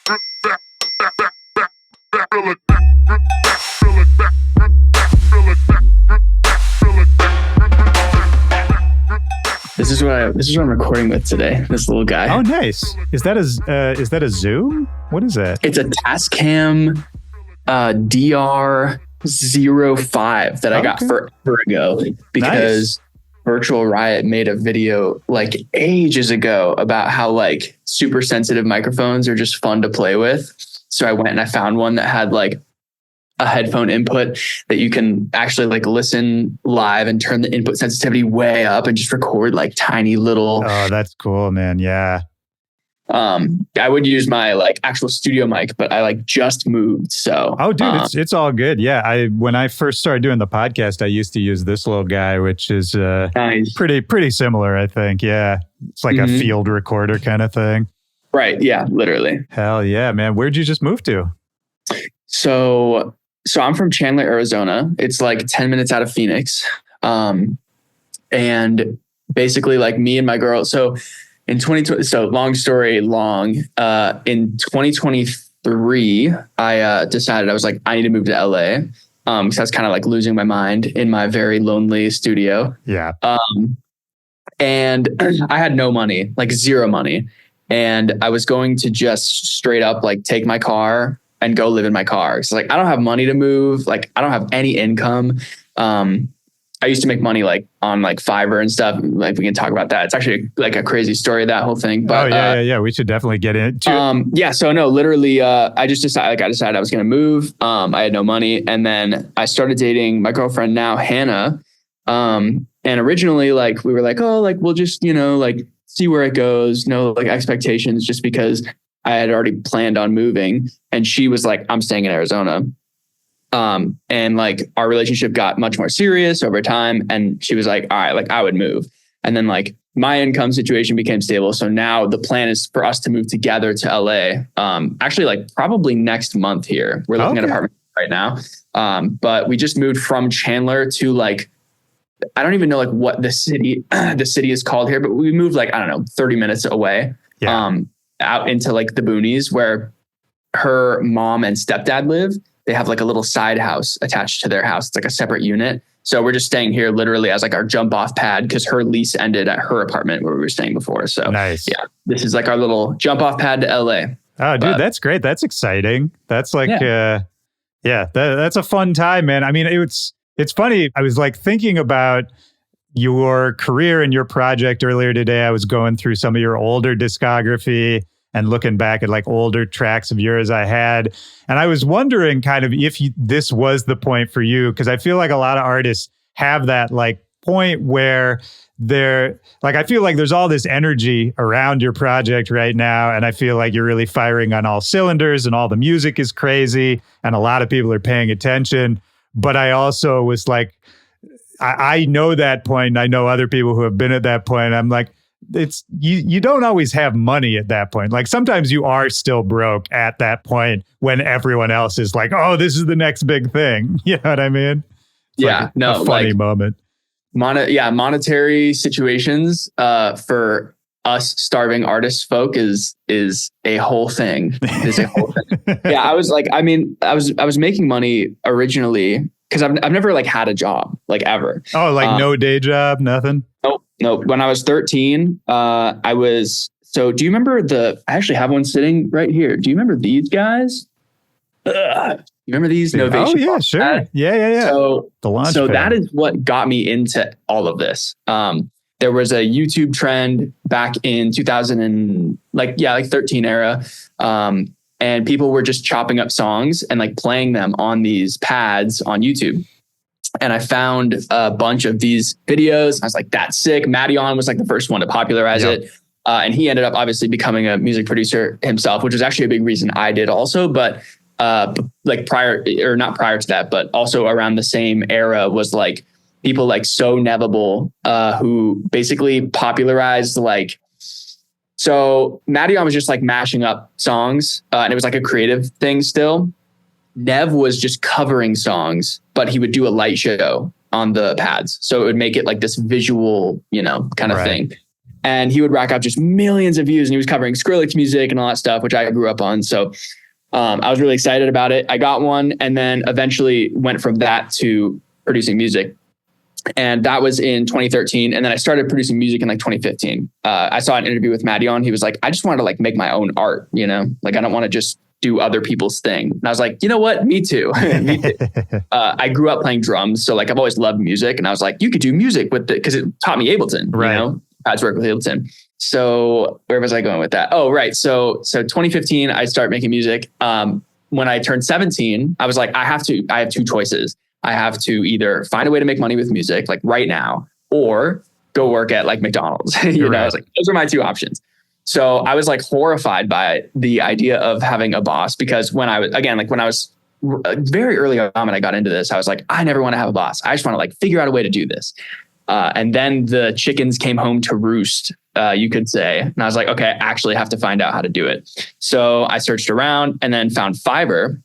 This is what I'm recording with today. This little guy. Oh, nice. Is that a Zoom? What is that? It's a Tascam DR05 that I got forever ago because Virtual Riot made a video like ages ago about how like super sensitive microphones are just fun to play with. So I went and I found one that had like a headphone input that you can actually like listen live and turn the input sensitivity way up and just record like tiny little. Oh, that's cool, man. Yeah. I would use my like actual studio mic, but I like just moved. So, oh, dude, it's all good. Yeah. When I first started doing the podcast, I used to use this little guy, which is nice. pretty similar, I think. Yeah. It's like a field recorder kind of thing. Right. Yeah, literally. Hell yeah, man. Where'd you just move to? So I'm from Chandler, Arizona. It's like 10 minutes out of Phoenix. And basically like me and my girl. So in 2020, so long story long, in 2023, I decided I was like, I need to move to LA. Cause I was kind of like losing my mind in my very lonely studio. Yeah. And I had no money, like zero money. And I was going to just straight up like take my car and go live in my car. So like, I don't have money to move. Like I don't have any income. I used to make money like on like Fiverr and stuff. Like we can talk about that. It's actually like a crazy story, that whole thing. But yeah. We should definitely get into it. Yeah. So no, literally, I just decided, I decided I was going to move. I had no money. And then I started dating my girlfriend now, Hannah. And originally like, we were like, oh, like, we'll just, like see where it goes. No like expectations, just because I had already planned on moving. And she was like, I'm staying in Arizona. And like our relationship got much more serious over time. And she was like, all right, like I would move. And then like my income situation became stable. So now the plan is for us to move together to LA. Actually like probably next month here. We're looking at apartments right now. But we just moved from Chandler to like, I don't even know like what the city is called here, but we moved like, I don't know, 30 minutes away, out into like the boonies where her mom and stepdad live. They have like a little side house attached to their house. It's like a separate unit. So we're just staying here literally as like our jump off pad because her lease ended at her apartment where we were staying before. So nice. Yeah, this is like our little jump off pad to LA. Oh, dude, that's great. That's exciting. That's like, that's a fun time, man. I mean, it's funny. I was like thinking about your career and your project earlier today. I was going through some of your older discography and looking back at like older tracks of yours I had. And I was wondering kind of if this was the point for you, because I feel like a lot of artists have that like point where they're like, I feel like there's all this energy around your project right now. And I feel like you're really firing on all cylinders and all the music is crazy and a lot of people are paying attention. But I also was like, I know that point. And I know other people who have been at that point. I'm like, it's you don't always have money at that point. Like sometimes you are still broke at that point when everyone else is like, oh, this is the next big thing. You know what I mean? It's a funny like, moment. Monetary situations for us starving artists folk is a whole thing. Is a whole thing. Yeah, I was like, I was making money originally because I've never like had a job like ever. Oh, like no day job, nothing? Nope. When I was 13, I was, so do you remember I actually have one sitting right here. Do you remember these guys? You remember these? Novation? Oh yeah, sure. Yeah. So that is what got me into all of this. There was a YouTube trend back in 13 era. And people were just chopping up songs and like playing them on these pads on YouTube. And I found a bunch of these videos. I was like, that's sick. Mattion was like the first one to popularize it. And he ended up obviously becoming a music producer himself, which was actually a big reason I did also. But like not prior to that, but also around the same era was like people like So Nevable, who basically popularized like, so Mattion was just like mashing up songs and it was like a creative thing still. Nev was just covering songs, but he would do a light show on the pads. So it would make it like this visual, kind of thing. and he would rack up just millions of views, and he was covering Skrillex music and all that stuff, which I grew up on. So I was really excited about it. I got one, and then eventually went from that to producing music. And that was in 2013. And then I started producing music in like 2015. I saw an interview with Maddie on. He was like, I just wanted to like make my own art, you know, like I don't want to just do other people's thing. And I was like, you know what? Me too. Me too. I grew up playing drums. So like I've always loved music. And I was like, you could do music with it because it taught me Ableton, right. You know, I had to work with Ableton. So where was I going with that? Oh, right. So 2015, I started making music. When I turned 17, I was like, I have two choices. I have to either find a way to make money with music, like right now, or go work at like McDonald's. You know, I was like, those are my two options. So I was like horrified by the idea of having a boss, because when I was very early on when I got into this, I was like, I never want to have a boss. I just want to like figure out a way to do this. And then the chickens came home to roost, you could say. And I was like, okay, I actually have to find out how to do it. So I searched around and then found Fiverr.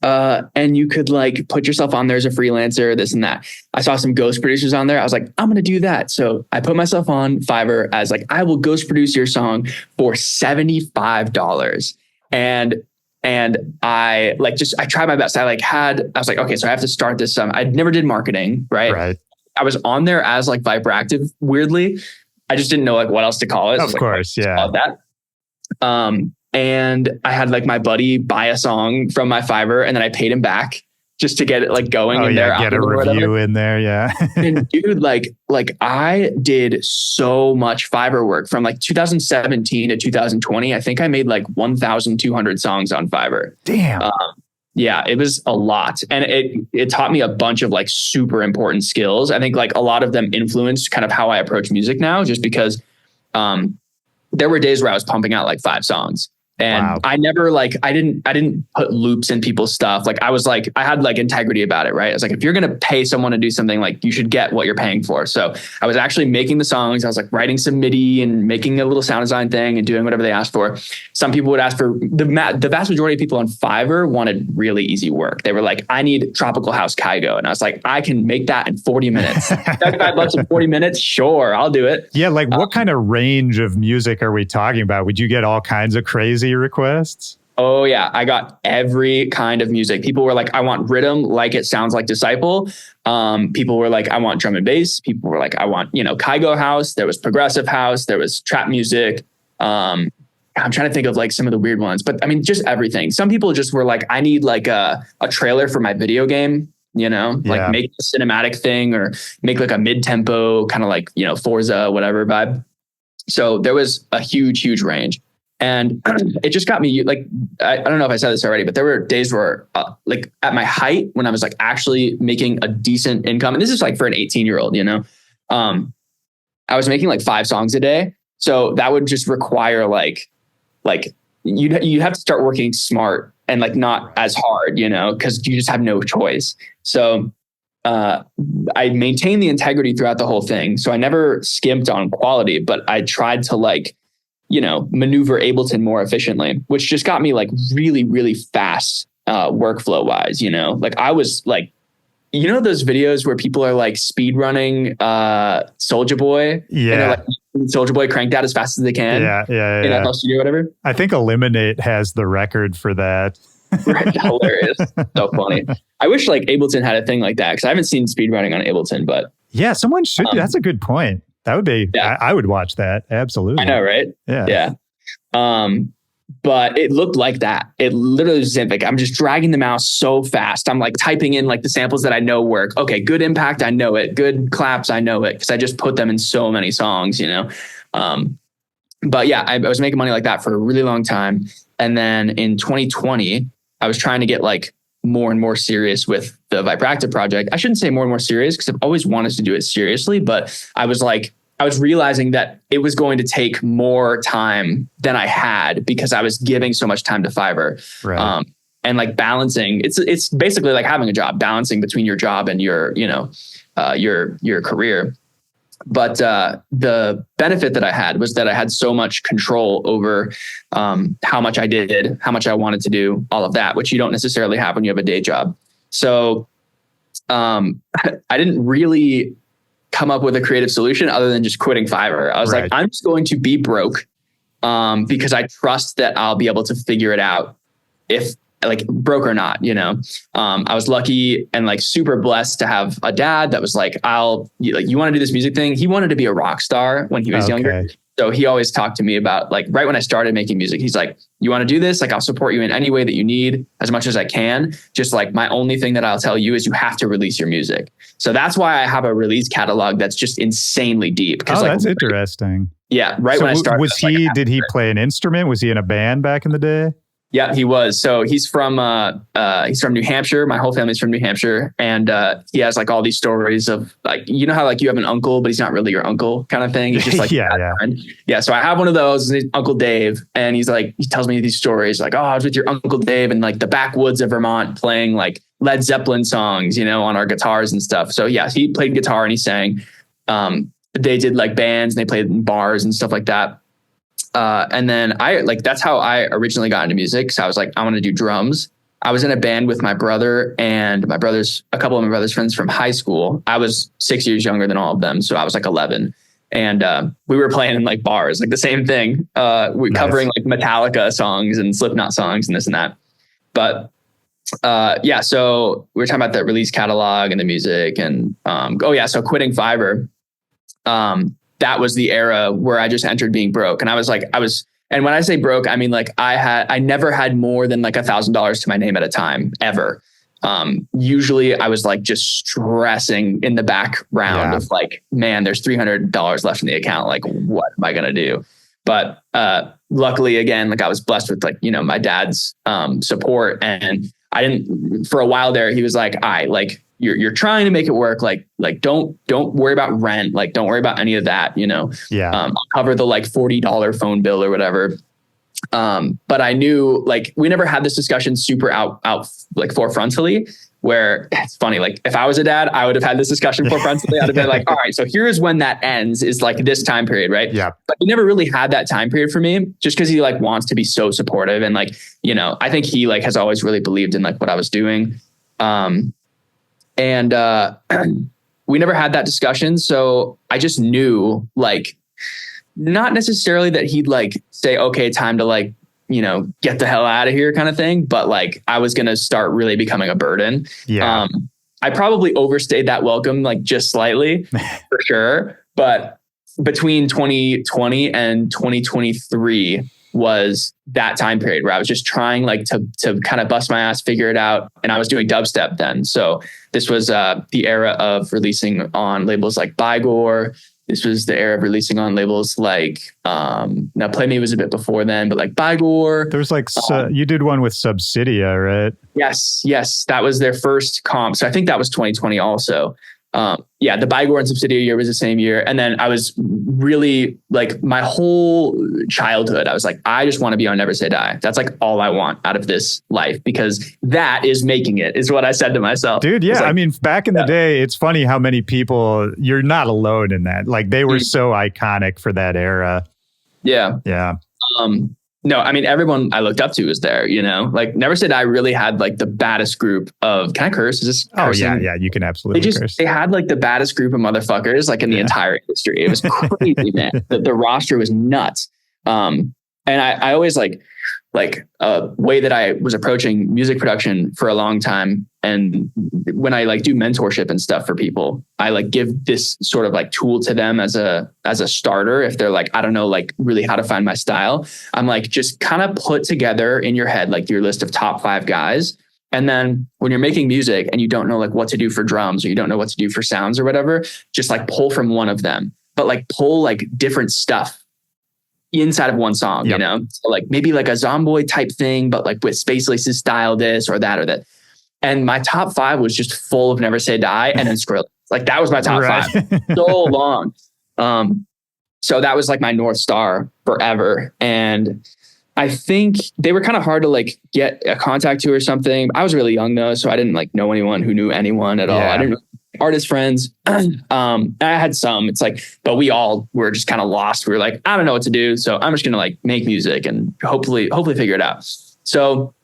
And you could like put yourself on there as a freelancer, this and that. I saw some ghost producers on there. I was like, I'm going to do that. So I put myself on Fiverr as like, I will ghost produce your song for $75. And I like, I tried my best. I was like, okay, so I have to start this. I never did marketing, right? I was on there as like Viperactive, weirdly. I just didn't know like what else to call it. Of course. Yeah. That. And I had like my buddy buy a song from my Fiverr, and then I paid him back just to get it like going in there. Get a review in there. Yeah. And dude, like I did so much Fiverr work from like 2017 to 2020. I think I made like 1,200 songs on Fiverr. Damn. Yeah, it was a lot. And it taught me a bunch of like super important skills. I think like a lot of them influenced kind of how I approach music now, just because there were days where I was pumping out like 5 songs. And wow. I never I didn't put loops in people's stuff. Like I was like, I had like integrity about it, right? I was like, if you're going to pay someone to do something, like you should get what you're paying for. So I was actually making the songs. I was like writing some MIDI and making a little sound design thing and doing whatever they asked for. Some people would ask for the vast majority of people on Fiverr wanted really easy work. They were like, I need Tropical House Kygo. And I was like, I can make that in 40 minutes. $35 in 40 minutes. Sure. I'll do it. Yeah. Like what kind of range of music are we talking about? Would you get all kinds of crazy requests? Oh yeah, I got every kind of music. People were like, I want rhythm like it sounds like Disciple. People were like, I want drum and bass. People were like, I want, Kygo house. There was progressive house. There was trap music. I'm trying to think of like some of the weird ones, but I mean, just everything. Some people just were like, I need like a trailer for my video game, like make a cinematic thing or make like a mid-tempo kind of like, Forza, whatever vibe. So there was a huge range. And it just got me like, I don't know if I said this already, but there were days where like at my height when I was like actually making a decent income. And this is like for an 18-year-old, I was making like 5 songs a day. So that would just require like you have to start working smart and like not as hard, because you just have no choice. So I maintained the integrity throughout the whole thing. So I never skimped on quality, but I tried to like, maneuver Ableton more efficiently, which just got me like really, really fast workflow wise, like I was like, those videos where people are like speed running Soulja Boy. Yeah. And they're like Soulja Boy cranked out as fast as they can. Yeah. In FL Studio or whatever. I think Eliminate has the record for that. Right, hilarious. So funny. I wish like Ableton had a thing like that, because I haven't seen speed running on Ableton, but yeah, someone should. That's a good point. That would be, I would watch that. Absolutely. I know, right? Yeah. But it looked like that. It literally was like, I'm just dragging the mouse so fast. I'm like typing in like the samples that I know work. Okay, good impact, I know it. Good claps, I know it. Because I just put them in so many songs, But yeah, I was making money like that for a really long time. And then in 2020, I was trying to get like more and more serious with the Viperactive project. I shouldn't say more and more serious, because I've always wanted to do it seriously, but I was realizing that it was going to take more time than I had, because I was giving so much time to Fiverr. Right. And like balancing, it's basically like having a job, balancing between your job and your career. But the benefit that I had was that I had so much control over how much I did, how much I wanted to do, all of that, which you don't necessarily have when you have a day job. So I didn't really come up with a creative solution other than just quitting Fiverr. I was like, I'm just going to be broke because I trust that I'll be able to figure it out if like broke or not, you know. I was lucky and like super blessed to have a dad that was like, you want to do this music thing? He wanted to be a rock star when he was younger. So he always talked to me about like, right when I started making music, he's like, you want to do this? Like, I'll support you in any way that you need as much as I can. Just like my only thing that I'll tell you is you have to release your music. So that's why I have a release catalog that's just insanely deep. Oh, that's interesting. Yeah. Right. So when I started, did he play an instrument? Was he in a band back in the day? Yeah, he was. So he's from New Hampshire. My whole family's from New Hampshire. And he has like all these stories of like, you know how like you have an uncle, but he's not really your uncle kind of thing. He's just like, yeah. So I have one of those, his Uncle Dave. And he tells me these stories like, oh, I was with your Uncle Dave in like the backwoods of Vermont playing like Led Zeppelin songs, you know, on our guitars and stuff. So yeah, he played guitar and he sang. They did like bands and they played in bars and stuff like that. And then that's how I originally got into music. So I was like, I want to do drums. I was in a band with my brother and a couple of my brother's friends from high school. I was 6 years younger than all of them. So I was like 11 and, we were playing in like bars, like the same thing. We're covering like Metallica songs and Slipknot songs and this and that. But, so we were talking about the release catalog and the music and, so quitting Fiverr, that was the era where I just entered being broke. And and when I say broke, I mean, like I never had more than like $1,000 to my name at a time ever. Usually I was like just stressing in the background of like, man, there's $300 left in the account. Like, what am I going to do? But, luckily again, like I was blessed with like, you know, my dad's, support and for a while there, he was like, you're trying to make it work. Like don't worry about rent. Like, don't worry about any of that, you know? I'll cover the like $40 phone bill or whatever. But I knew like, we never had this discussion super out like forefrontally where it's funny. Like if I was a dad, I would have had this discussion forefrontally. I'd have been like, all right, so here's when that ends is like this time period. Right. Yeah. But he never really had that time period for me just because he like wants to be so supportive. And like, you know, I think he like has always really believed in like what I was doing. And we never had that discussion. So I just knew like, not necessarily that he'd like say, okay, time to like, you know, get the hell out of here kind of thing. But like, I was going to start really becoming a burden. Yeah. I probably overstayed that welcome, like just slightly for sure. But between 2020 and 2023 was that time period where I was just trying like to kind of bust my ass, figure it out. And I was doing dubstep then. So this was the era of releasing on labels like Bygore. This was the era of releasing on labels like, now Play Me was a bit before then, but like Bygore. There's like, you did one with Subsidia, right? Yes. That was their first comp. So I think that was 2020 also. The Bygore and Subsidia year was the same year. And then I was really like my whole childhood, I was like, I just want to be on Never Say Die. That's like all I want out of this life because that is making it is what I said to myself. Dude, yeah. Like, I mean, back in the day, it's funny how many people, you're not alone in that. Like they were so iconic for that era. Yeah. Yeah. No, I mean, everyone I looked up to was there, you know, like Never Say Die really had like the baddest group of, can I curse? Is this cursing? Oh yeah. You can absolutely curse. They had like the baddest group of motherfuckers like in the entire industry. It was crazy, man. The roster was nuts. And I always like a way that I was approaching music production for a long time. And when I like do mentorship and stuff for people, I like give this sort of like tool to them as a starter. If they're like, I don't know, like really how to find my style, I'm like, just kind of put together in your head, like your list of top 5 guys. And then when you're making music and you don't know like what to do for drums or you don't know what to do for sounds or whatever, just like pull from one of them, but like pull like different stuff inside of one song, you know, so like maybe like a Zomboid type thing, but like with Space Lace's style, this or that or that. And my top 5 was just full of Never Say Die and then Skrillex. Like that was my top 5 so long. So that was like my North Star forever. And I think they were kind of hard to like get a contact to or something. I was really young though, so I didn't like know anyone who knew anyone at all. I didn't artist friends. I had some, it's like, but we all were just kind of lost. We were like, I don't know what to do. So I'm just going to like make music and hopefully figure it out. So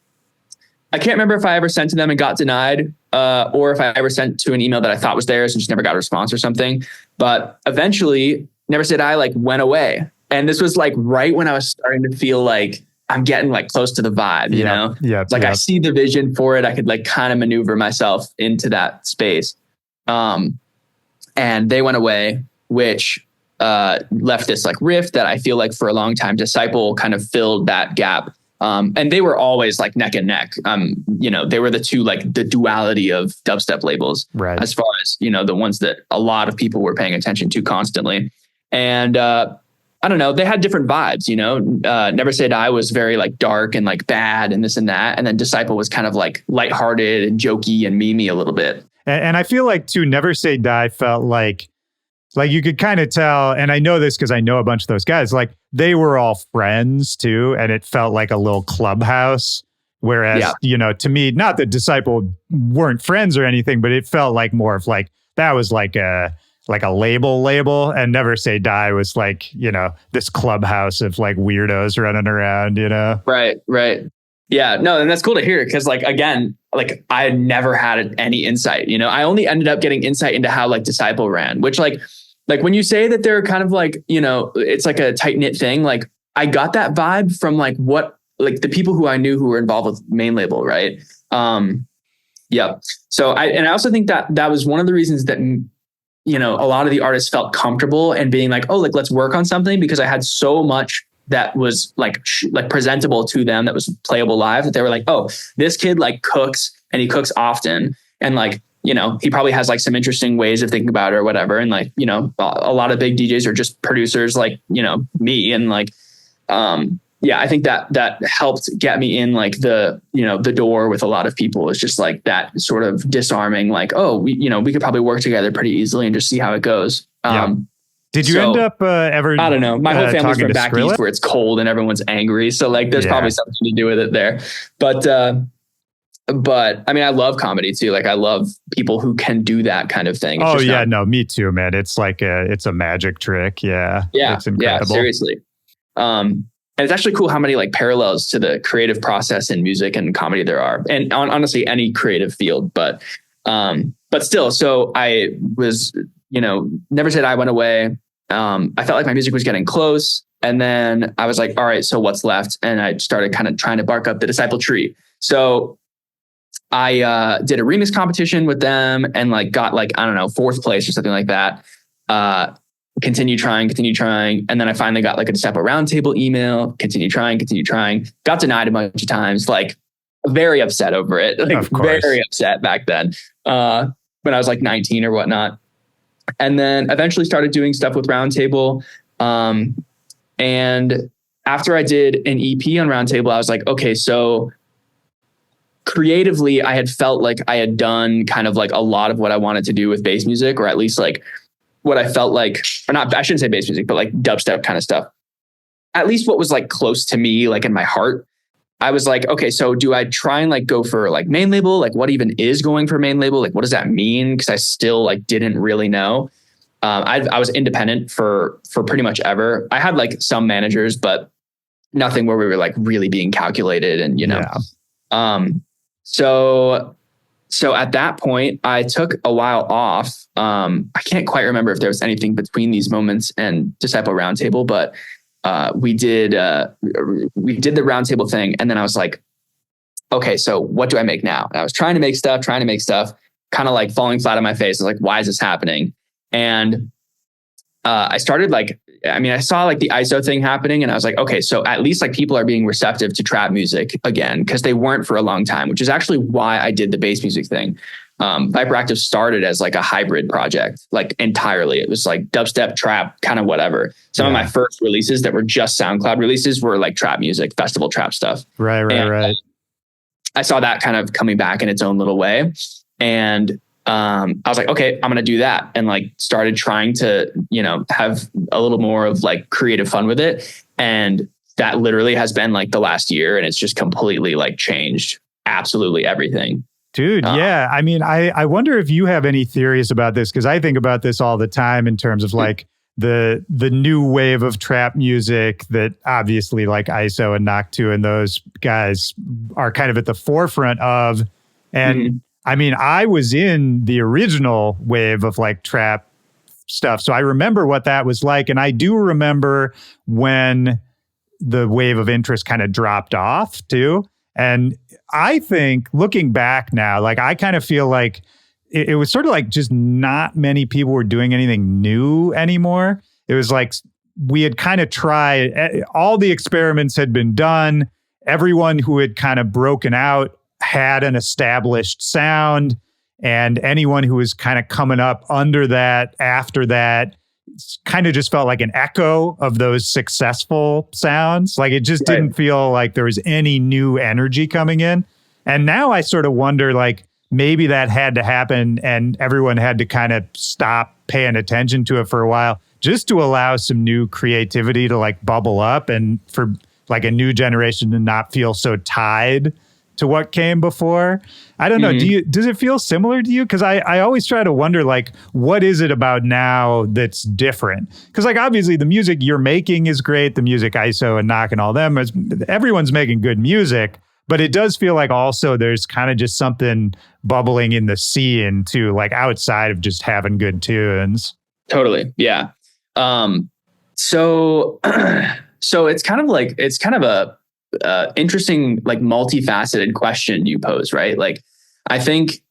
I can't remember if I ever sent to them and got denied. or if I ever sent to an email that I thought was theirs and just never got a response or something. But eventually, Never Say Die like went away. And this was like right when I was starting to feel like I'm getting like close to the vibe, you know? Yeah. Like I see the vision for it. I could like kind of maneuver myself into that space. And they went away, which left this like rift that I feel like for a long time Disciple kind of filled that gap. And they were always like neck and neck. You know, they were the two, like the duality of dubstep labels, right, as far as, you know, the ones that a lot of people were paying attention to constantly. And I don't know, they had different vibes, you know. Never Say Die was very like dark and like bad and this and that. And then Disciple was kind of like lighthearted and jokey and memey a little bit. And I feel like too, Never Say Die felt like you could kind of tell, and I know this because I know a bunch of those guys, like they were all friends too. And it felt like a little clubhouse. Whereas, you know, to me, not that Disciple weren't friends or anything, but it felt like more of like, that was like a label, and Never Say Die was like, you know, this clubhouse of like weirdos running around, you know? Right. Yeah, no, and that's cool to hear because like, again, like I never had any insight, you know, I only ended up getting insight into how like Disciple ran, which like when you say that they're kind of like, you know, it's like a tight knit thing. Like I got that vibe from like what, like the people who I knew who were involved with main label. Right. Yeah. So I also think that was one of the reasons that, you know, a lot of the artists felt comfortable and being like, oh, like, let's work on something, because I had so much that was like presentable to them, that was playable live, that they were like, oh, this kid like cooks and he cooks often. And like, you know, he probably has like some interesting ways of thinking about it or whatever. And like, you know, a lot of big DJs are just producers like, you know, me. And like, yeah, I think that helped get me in like the, you know, the door with a lot of people. It's just like that sort of disarming, like, oh, we could probably work together pretty easily and just see how it goes. Did you end up ever? I don't know. My whole family's from back east where it's cold and everyone's angry. So like, there's probably something to do with it there. But I mean, I love comedy too. Like I love people who can do that kind of thing. It's no, me too, man. It's like it's a magic trick. Yeah. It's incredible. Yeah, seriously. And it's actually cool how many like parallels to the creative process in music and comedy there are. And honestly, any creative field, but still, so I was, you know, Never Say Die went away. I felt like my music was getting close. And then I was like, all right, so what's left? And I started kind of trying to bark up the Disciple tree. So I did a remix competition with them and like got like, I don't know, 4th place or something like that. Continue trying. And then I finally got like a Disciple Roundtable email, continue trying, got denied a bunch of times, like very upset over it. Like very upset back then when I was like 19 or whatnot. And then eventually started doing stuff with Roundtable. And after I did an EP on Roundtable, I was like, okay, so creatively, I had felt like I had done kind of like a lot of what I wanted to do with bass music, or at least like what I felt like, or not, I shouldn't say bass music, but like dubstep kind of stuff. At least what was like close to me, like in my heart. I was like, okay, so do I try and like go for like main label? Like what even is going for main label? Like, what does that mean? Cause I still like didn't really know. I was independent for pretty much ever. I had like some managers, but nothing where we were like really being calculated and, you know, So at that point I took a while off. I can't quite remember if there was anything between these moments and Disciple Roundtable, but we did the Roundtable thing. And then I was like, okay, so what do I make now? And I was trying to make stuff, kind of like falling flat on my face. I was like, why is this happening? And I started like, I mean, I saw like the ISO thing happening and I was like, okay, so at least like people are being receptive to trap music again, because they weren't for a long time, which is actually why I did the bass music thing. Viperactive started as like a hybrid project, like entirely. It was like dubstep, trap, kind of whatever. Some of my first releases that were just SoundCloud releases were like trap music, festival trap stuff. Right. I saw that kind of coming back in its own little way. And I was like, okay, I'm going to do that. And like started trying to, you know, have a little more of like creative fun with it. And that literally has been like the last year. And it's just completely like changed absolutely everything. Dude, yeah. I mean, I wonder if you have any theories about this, because I think about this all the time in terms of like the new wave of trap music that obviously like ISO and Knock 2 and those guys are kind of at the forefront of. And I mean, I was in the original wave of like trap stuff. So I remember what that was like. And I do remember when the wave of interest kind of dropped off too. And I think looking back now, like I kind of feel like it was sort of like just not many people were doing anything new anymore. It was like we had kind of tried, all the experiments had been done. Everyone who had kind of broken out had an established sound. And anyone who was kind of coming up under that, after that, kind of just felt like an echo of those successful sounds. Like it just didn't feel like there was any new energy coming in. And now I sort of wonder, like, maybe that had to happen and everyone had to kind of stop paying attention to it for a while just to allow some new creativity to like bubble up and for like a new generation to not feel so tied to what came before. I don't know. Does it feel similar to you? Because I always try to wonder, like, what is it about now that's different? Because like, obviously the music you're making is great. The music ISO and Knock and all them, everyone's making good music, but it does feel like also there's kind of just something bubbling in the scene too, like outside of just having good tunes. Totally. Yeah. So it's kind of a interesting, like multifaceted question you pose, right? Like, I think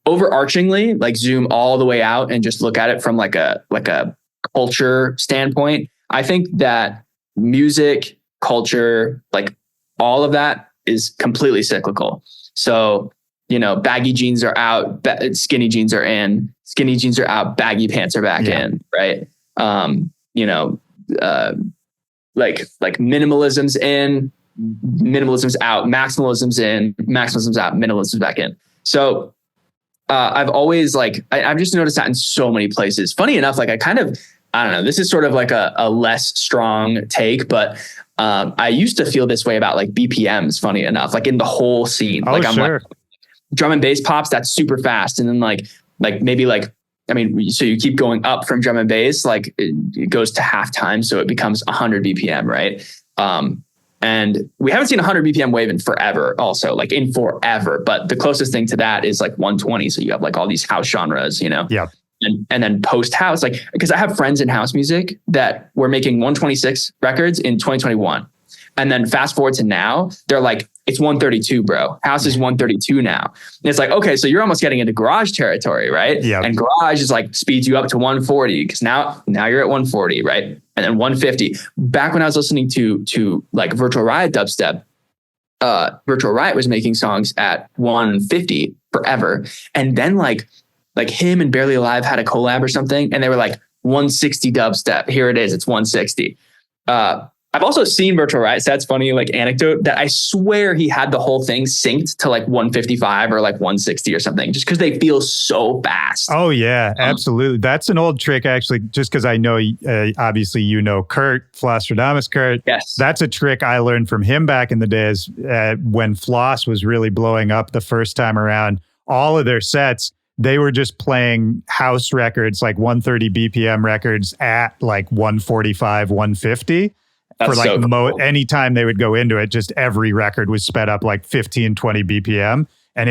overarchingly, like zoom all the way out and just look at it from like a culture standpoint. I think that music, culture, like all of that is completely cyclical. So, baggy jeans are out, skinny jeans are in, skinny jeans are out, baggy pants are back in, right? Like minimalism's in, minimalism's out, maximalism's in, maximalism's out, minimalism's back in. So I've always I've just noticed that in so many places. Funny enough, like I don't know, this is sort of like a less strong take, but I used to feel this way about like BPMs, funny enough, like in the whole scene. I'm like drum and bass pops, that's super fast. And then so you keep going up from drum and bass, like it goes to halftime. So it becomes 100 BPM, right? And we haven't seen 100 BPM wave in forever also, like in forever. But the closest thing to that is like 120. So you have like all these house genres, Yeah. And then post house, like, because I have friends in house music that were making 126 records in 2021. And then fast forward to now, they're like, it's 132, bro. House is 132 now. And it's like, okay, so you're almost getting into garage territory, right? Yeah. And garage is like speeds you up to 140 because now you're at 140, right? And then 150. Back when I was listening to like Virtual Riot dubstep, Virtual Riot was making songs at 150 forever. And then like him and Barely Alive had a collab or something, and they were like 160 dubstep. Here it is, it's 160. I've also seen Virtual Riot sets, funny like anecdote, that I swear he had the whole thing synced to like 155 or like 160 or something, just because they feel so fast. Oh yeah, absolutely. That's an old trick actually, just because I know, obviously Kurt, Flosstradamus Kurt. Yes. That's a trick I learned from him back in the days when Floss was really blowing up the first time around. All of their sets, they were just playing house records, like 130 BPM records at like 145, 150. That's for like so cool. Anytime they would go into it, just every record was sped up like 15, 20 BPM. And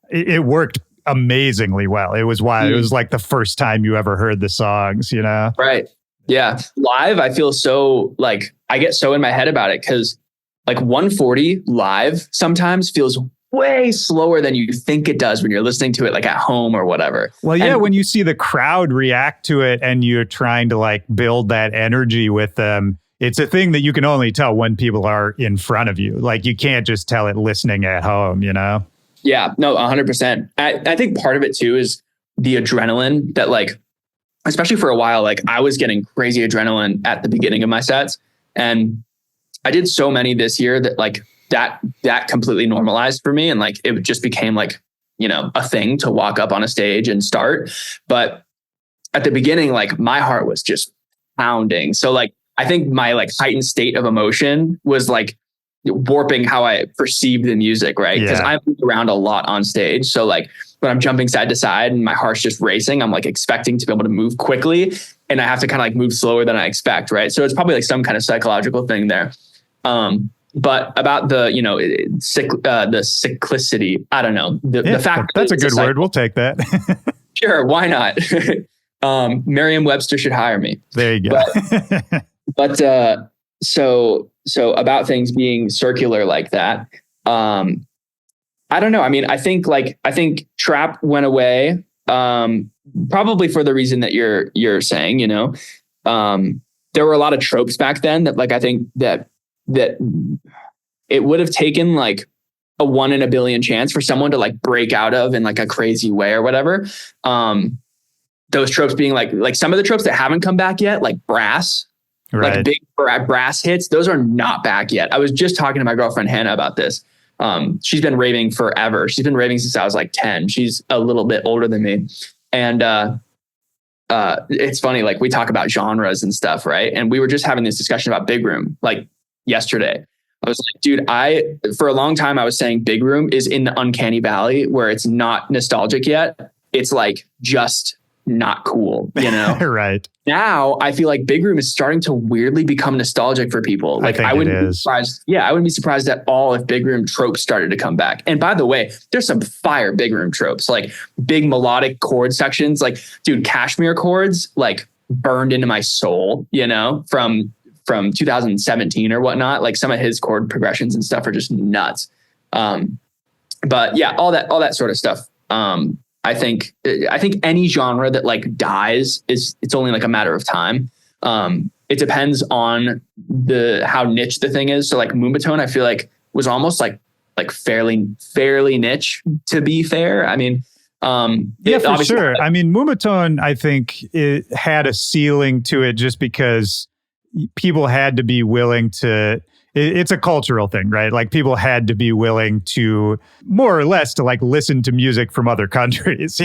it worked amazingly well. It was wild. It was like the first time you ever heard the songs, Right. Yeah. Live, I feel so like, I get so in my head about it because like 140 live sometimes feels way slower than you think it does when you're listening to it like at home or whatever. Well, yeah, when you see the crowd react to it and you're trying to like build that energy with them, it's a thing that you can only tell when people are in front of you. Like you can't just tell it listening at home, Yeah, no, 100%. I think part of it too is the adrenaline that like, especially for a while, like I was getting crazy adrenaline at the beginning of my sets. And I did so many this year that like that completely normalized for me. And like, it just became like, a thing to walk up on a stage and start. But at the beginning, like my heart was just pounding. So like, I think my like heightened state of emotion was like warping how I perceived the music, right? Because I move around a lot on stage. So like when I'm jumping side to side and my heart's just racing, I'm like expecting to be able to move quickly and I have to kind of like move slower than I expect, right? So it's probably like some kind of psychological thing there. but about the, the cyclicity, I don't know. The fact that's a good word. We'll take that. Sure. Why not? Merriam-Webster should hire me. There you go. But so about things being circular like that. I don't know. I mean, I think trap went away, probably for the reason that you're saying, there were a lot of tropes back then that I think that it would have taken like a 1 in a billion chance for someone to break out of in a crazy way or whatever. Those tropes being like some of the tropes that haven't come back yet, like brass, right. Like big brass hits. Those are not back yet. I was just talking to my girlfriend, Hannah, about this. She's been raving forever. She's been raving since I was 10. She's a little bit older than me. And, it's funny, we talk about genres and stuff, right? And we were just having this discussion about big room, yesterday. I was like, dude, for a long time, I was saying big room is in the uncanny valley where it's not nostalgic yet. It's just not cool, Right. Now I feel like big room is starting to weirdly become nostalgic for people. I wouldn't be surprised. Yeah, I wouldn't be surprised at all if big room tropes started to come back. And by the way, there's some fire big room tropes, like big melodic chord sections, dude, Kashmir chords, burned into my soul, from 2017 or whatnot. Some of his chord progressions and stuff are just nuts. But yeah, all that sort of stuff. I think any genre that dies it's only a matter of time. It depends on how niche the thing is. So Moombahton, I feel was almost fairly niche, to be fair. I mean, yeah, for sure. I mean, Moombahton, I think it had a ceiling to it just because people had to be willing to. It's a cultural thing, right? People had to be willing to more or less to listen to music from other countries,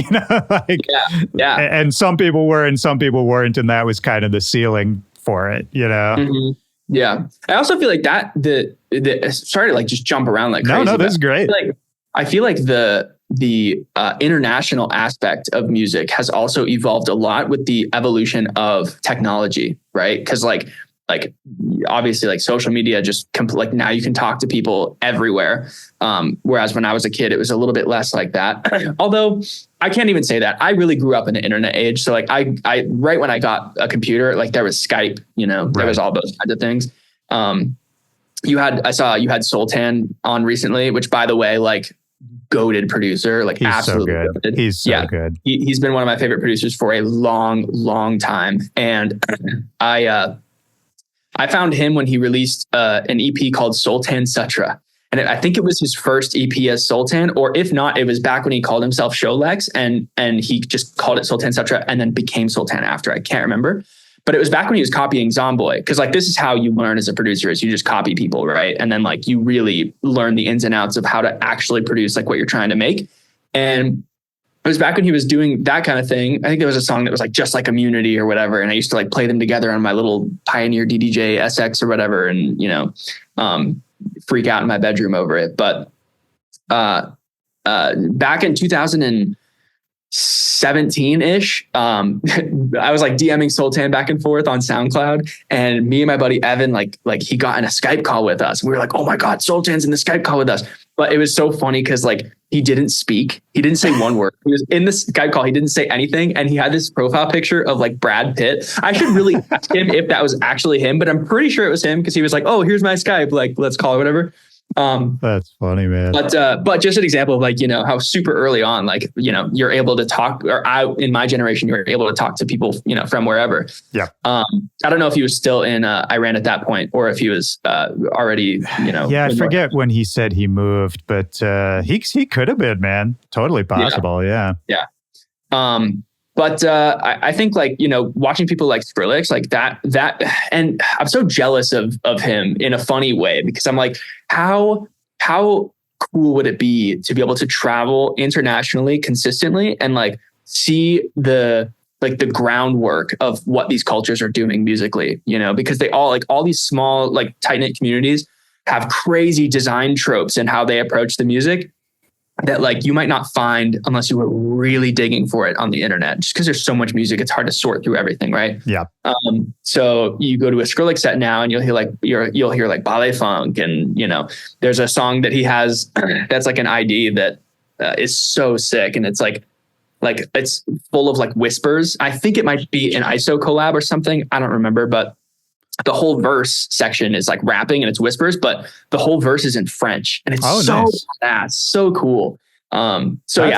yeah. And some people were and some people weren't. And that was kind of the ceiling for it, Mm-hmm. Yeah. I also feel that sorry to just jump around crazy. No, this is great. I feel the international aspect of music has also evolved a lot with the evolution of technology, right? Because obviously social media just now you can talk to people everywhere. Whereas when I was a kid, it was a little bit less like that. Although I can't even say that. I really grew up in the internet age. So I right when I got a computer, there was Skype, there was all those kinds of things. I saw you had Sultan on recently, which by the way, goated producer, he's absolutely so good. Goated. He's so good. He's been one of my favorite producers for a long time. And I found him when he released an EP called Sultan Sutra. And I think it was his first EP as Sultan, or if not, it was back when he called himself Sholex and he just called it Sultan Sutra and then became Sultan after. I can't remember. But it was back when he was copying Zomboy. Because this is how you learn as a producer is you just copy people, right? And then you really learn the ins and outs of how to actually produce what you're trying to make. And it was back when he was doing that kind of thing. I think there was a song that was just like Immunity or whatever. And I used to play them together on my little Pioneer DDJ SX or whatever. And, freak out in my bedroom over it. But back in 2017-ish, I was DMing Sultan back and forth on SoundCloud, and me and my buddy Evan, he got in a Skype call with us. We were like, oh my God, Sultan's in the Skype call with us. But it was so funny because he didn't speak. He didn't say one word. He was in the Skype call. He didn't say anything. And he had this profile picture of Brad Pitt. I should really ask him if that was actually him, but I'm pretty sure it was him because he was oh, here's my Skype. Let's call it whatever. That's funny, man. But just an example of how super early on, you're able to talk, or in my generation, you're able to talk to people, from wherever. Yeah. I don't know if he was still in Iran at that point or if he was already, Yeah, I forget when he said he moved, but he could have been, man. Totally possible. Yeah. But I think watching people like Skrillex, that, and I'm so jealous of him in a funny way, because I'm how cool would it be to be able to travel internationally consistently and see the groundwork of what these cultures are doing musically, because they all these small, tight knit communities have crazy design tropes and how they approach the music. that like you might not find unless you were really digging for it on the internet, just because there's so much music, it's hard to sort through everything, right? Yeah. So you go to a Skrillex set now and you'll hear like ballet funk, and there's a song that he has that's like an ID that is so sick, and it's like it's full of like whispers. I think it might be an ISO collab or something. I don't remember, but the whole verse section is like rapping and it's whispers, but the whole verse is in French, and it's nice. So cool. I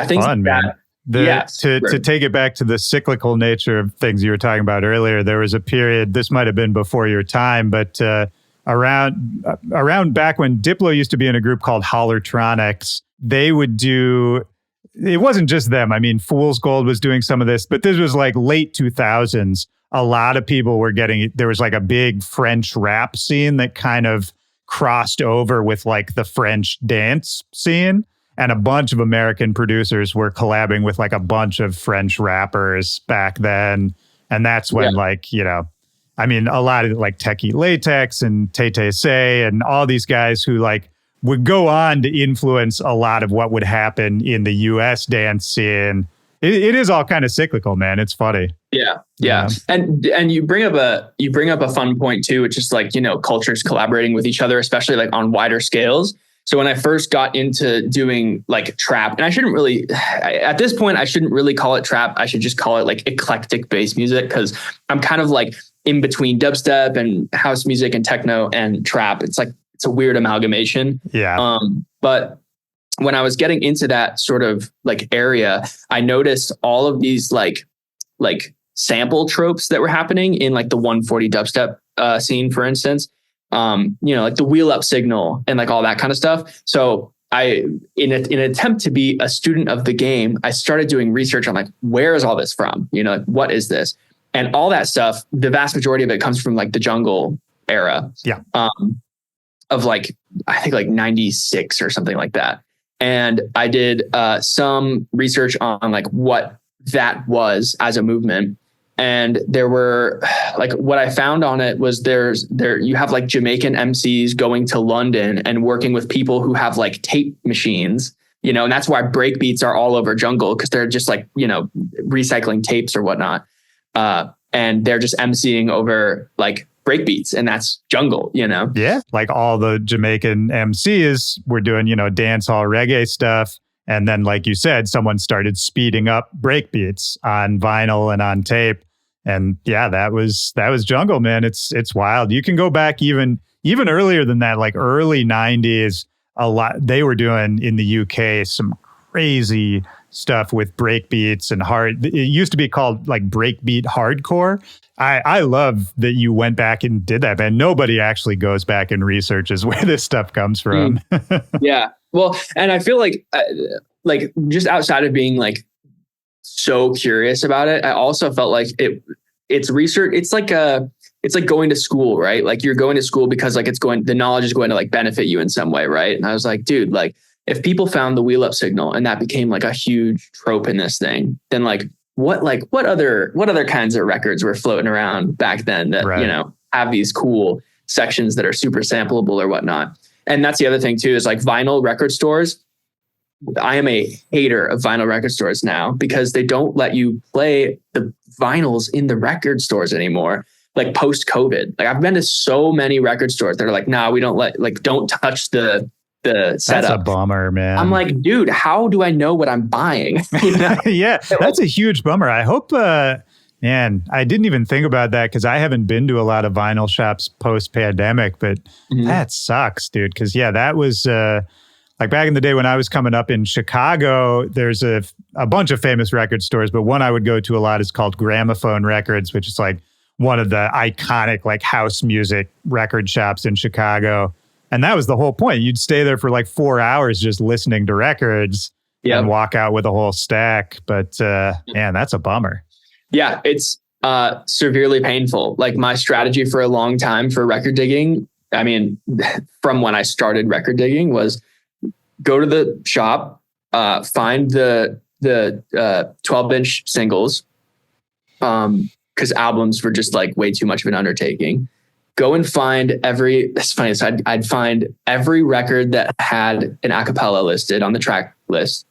think fun, man. To take it back to the cyclical nature of things you were talking about earlier, there was a period, this might have been before your time, but around back when Diplo used to be in a group called Hollertronics, they would do, it wasn't just them. I mean, Fool's Gold was doing some of this, but this was like late 2000s. A lot of people were there was like a big French rap scene that kind of crossed over with like the French dance scene. And a bunch of American producers were collabing with like a bunch of French rappers back then. And that's when a lot of like Techie Latex and Tay Say and all these guys who like would go on to influence a lot of what would happen in the US dance scene. It is all kind of cyclical, man. It's funny. Yeah. And you bring up a fun point too, which is like, cultures collaborating with each other, especially like on wider scales. So when I first got into doing like trap, and at this point, I shouldn't really call it trap. I should just call it like eclectic bass music, because I'm kind of like in between dubstep and house music and techno and trap. It's a weird amalgamation. Yeah. But when I was getting into that sort of like area, I noticed all of these like sample tropes that were happening in like the 140 dubstep scene, for instance. Like the wheel up signal and like all that kind of stuff. So in an attempt to be a student of the game, I started doing research on like, where is all this from? Like, what is this? And all that stuff, the vast majority of it comes from like the jungle era. Yeah. Of like, I think like 96 or something like that. And I did some research on like what that was as a movement. And there were like, what I found on it was you have like Jamaican MCs going to London and working with people who have like tape machines, and that's why breakbeats are all over jungle, because they're just like, recycling tapes or whatnot. And they're just MCing over like breakbeats, and that's jungle, Yeah. Like all the Jamaican MCs were doing, dance hall reggae stuff. And then, like you said, someone started speeding up breakbeats on vinyl and on tape. And yeah, that was jungle, man. It's wild. You can go back even earlier than that, like early 90s. A lot they were doing in the UK some crazy stuff with breakbeats and hard. It used to be called like breakbeat hardcore. I love that you went back and did that, man. Nobody actually goes back and researches where this stuff comes from. Yeah. Well, and I feel like just outside of being like so curious about it, I also felt like it's research. It's like going to school, right? Like you're going to school because like the knowledge is going to like benefit you in some way, right? And I was like, dude, like if people found the wheel up signal and that became like a huge trope in this thing, then like what other kinds of records were floating around back then that right. Have these cool sections that are super sampleable or whatnot. And that's the other thing too, is like vinyl record stores. I am a hater of vinyl record stores now, because they don't let you play the vinyls in the record stores anymore. Like post COVID, like I've been to so many record stores that are like, nah, we don't touch the setup. That's a bummer, man. I'm like, dude, how do I know what I'm buying? Yeah, that's a huge bummer. I hope, man, I didn't even think about that, because I haven't been to a lot of vinyl shops post pandemic, but that sucks, dude. Because that was like back in the day when I was coming up in Chicago, there's a bunch of famous record stores, but one I would go to a lot is called Gramophone Records, which is like one of the iconic like house music record shops in Chicago. And that was the whole point. You'd stay there for like 4 hours just listening to records and walk out with a whole stack. But man, that's a bummer. Yeah, it's severely painful. Like my strategy for a long time for record digging, I mean, from when I started record digging, was go to the shop, find the 12-inch singles, because albums were just like way too much of an undertaking. Go and find it's funny. So I'd find every record that had an acapella listed on the track list.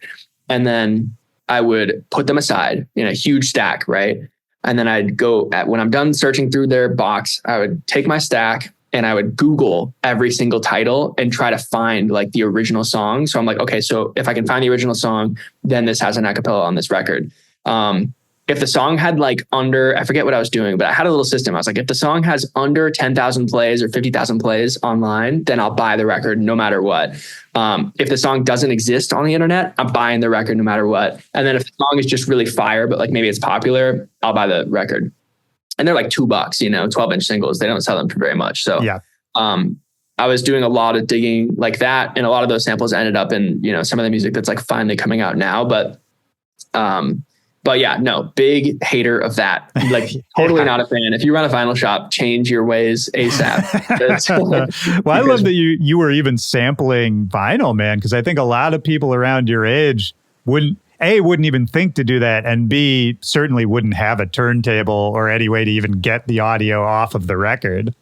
And then I would put them aside in a huge stack, right? And then I'd when I'm done searching through their box, I would take my stack and I would Google every single title and try to find like the original song. So I'm like, okay, so if I can find the original song, then this has an acapella on this record. If the song had like I forget what I was doing, but I had a little system. I was like, if the song has under 10,000 plays or 50,000 plays online, then I'll buy the record no matter what. If the song doesn't exist on the internet, I'm buying the record no matter what. And then if the song is just really fire, but like maybe it's popular, I'll buy the record. And they're like $2, 12-inch singles. They don't sell them for very much. So yeah. I was doing a lot of digging like that. And a lot of those samples ended up in, some of the music that's like finally coming out now. But yeah, no, big hater of that. Like totally not a fan. If you run a vinyl shop, change your ways ASAP. Well, I love that you were even sampling vinyl, man, because I think a lot of people around your age wouldn't even think to do that, and B, certainly wouldn't have a turntable or any way to even get the audio off of the record.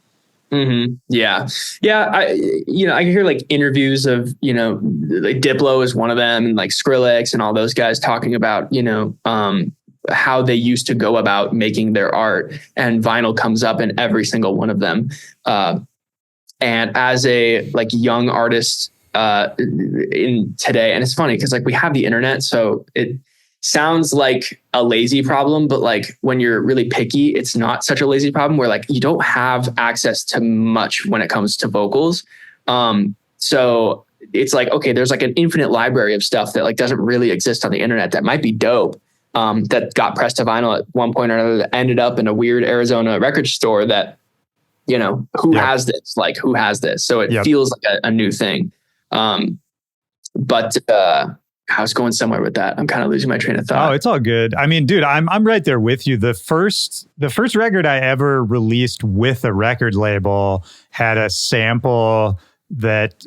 Mm-hmm. Yeah. I can hear like interviews of, like Diplo is one of them, and like Skrillex and all those guys talking about, how they used to go about making their art, and vinyl comes up in every single one of them. And as a like young artist, in today, and it's funny because like we have the internet, so it sounds like a lazy problem, but like when you're really picky, it's not such a lazy problem, where like you don't have access to much when it comes to vocals. So it's like, okay, there's like an infinite library of stuff that like doesn't really exist on the internet that might be dope, that got pressed to vinyl at one point or another, that ended up in a weird Arizona record store that, who has this? Like, who has this? So it feels like a new thing. But I was going somewhere with that. I'm kind of losing my train of thought. Oh, it's all good. I mean, dude, I'm right there with you. The first record I ever released with a record label had a sample that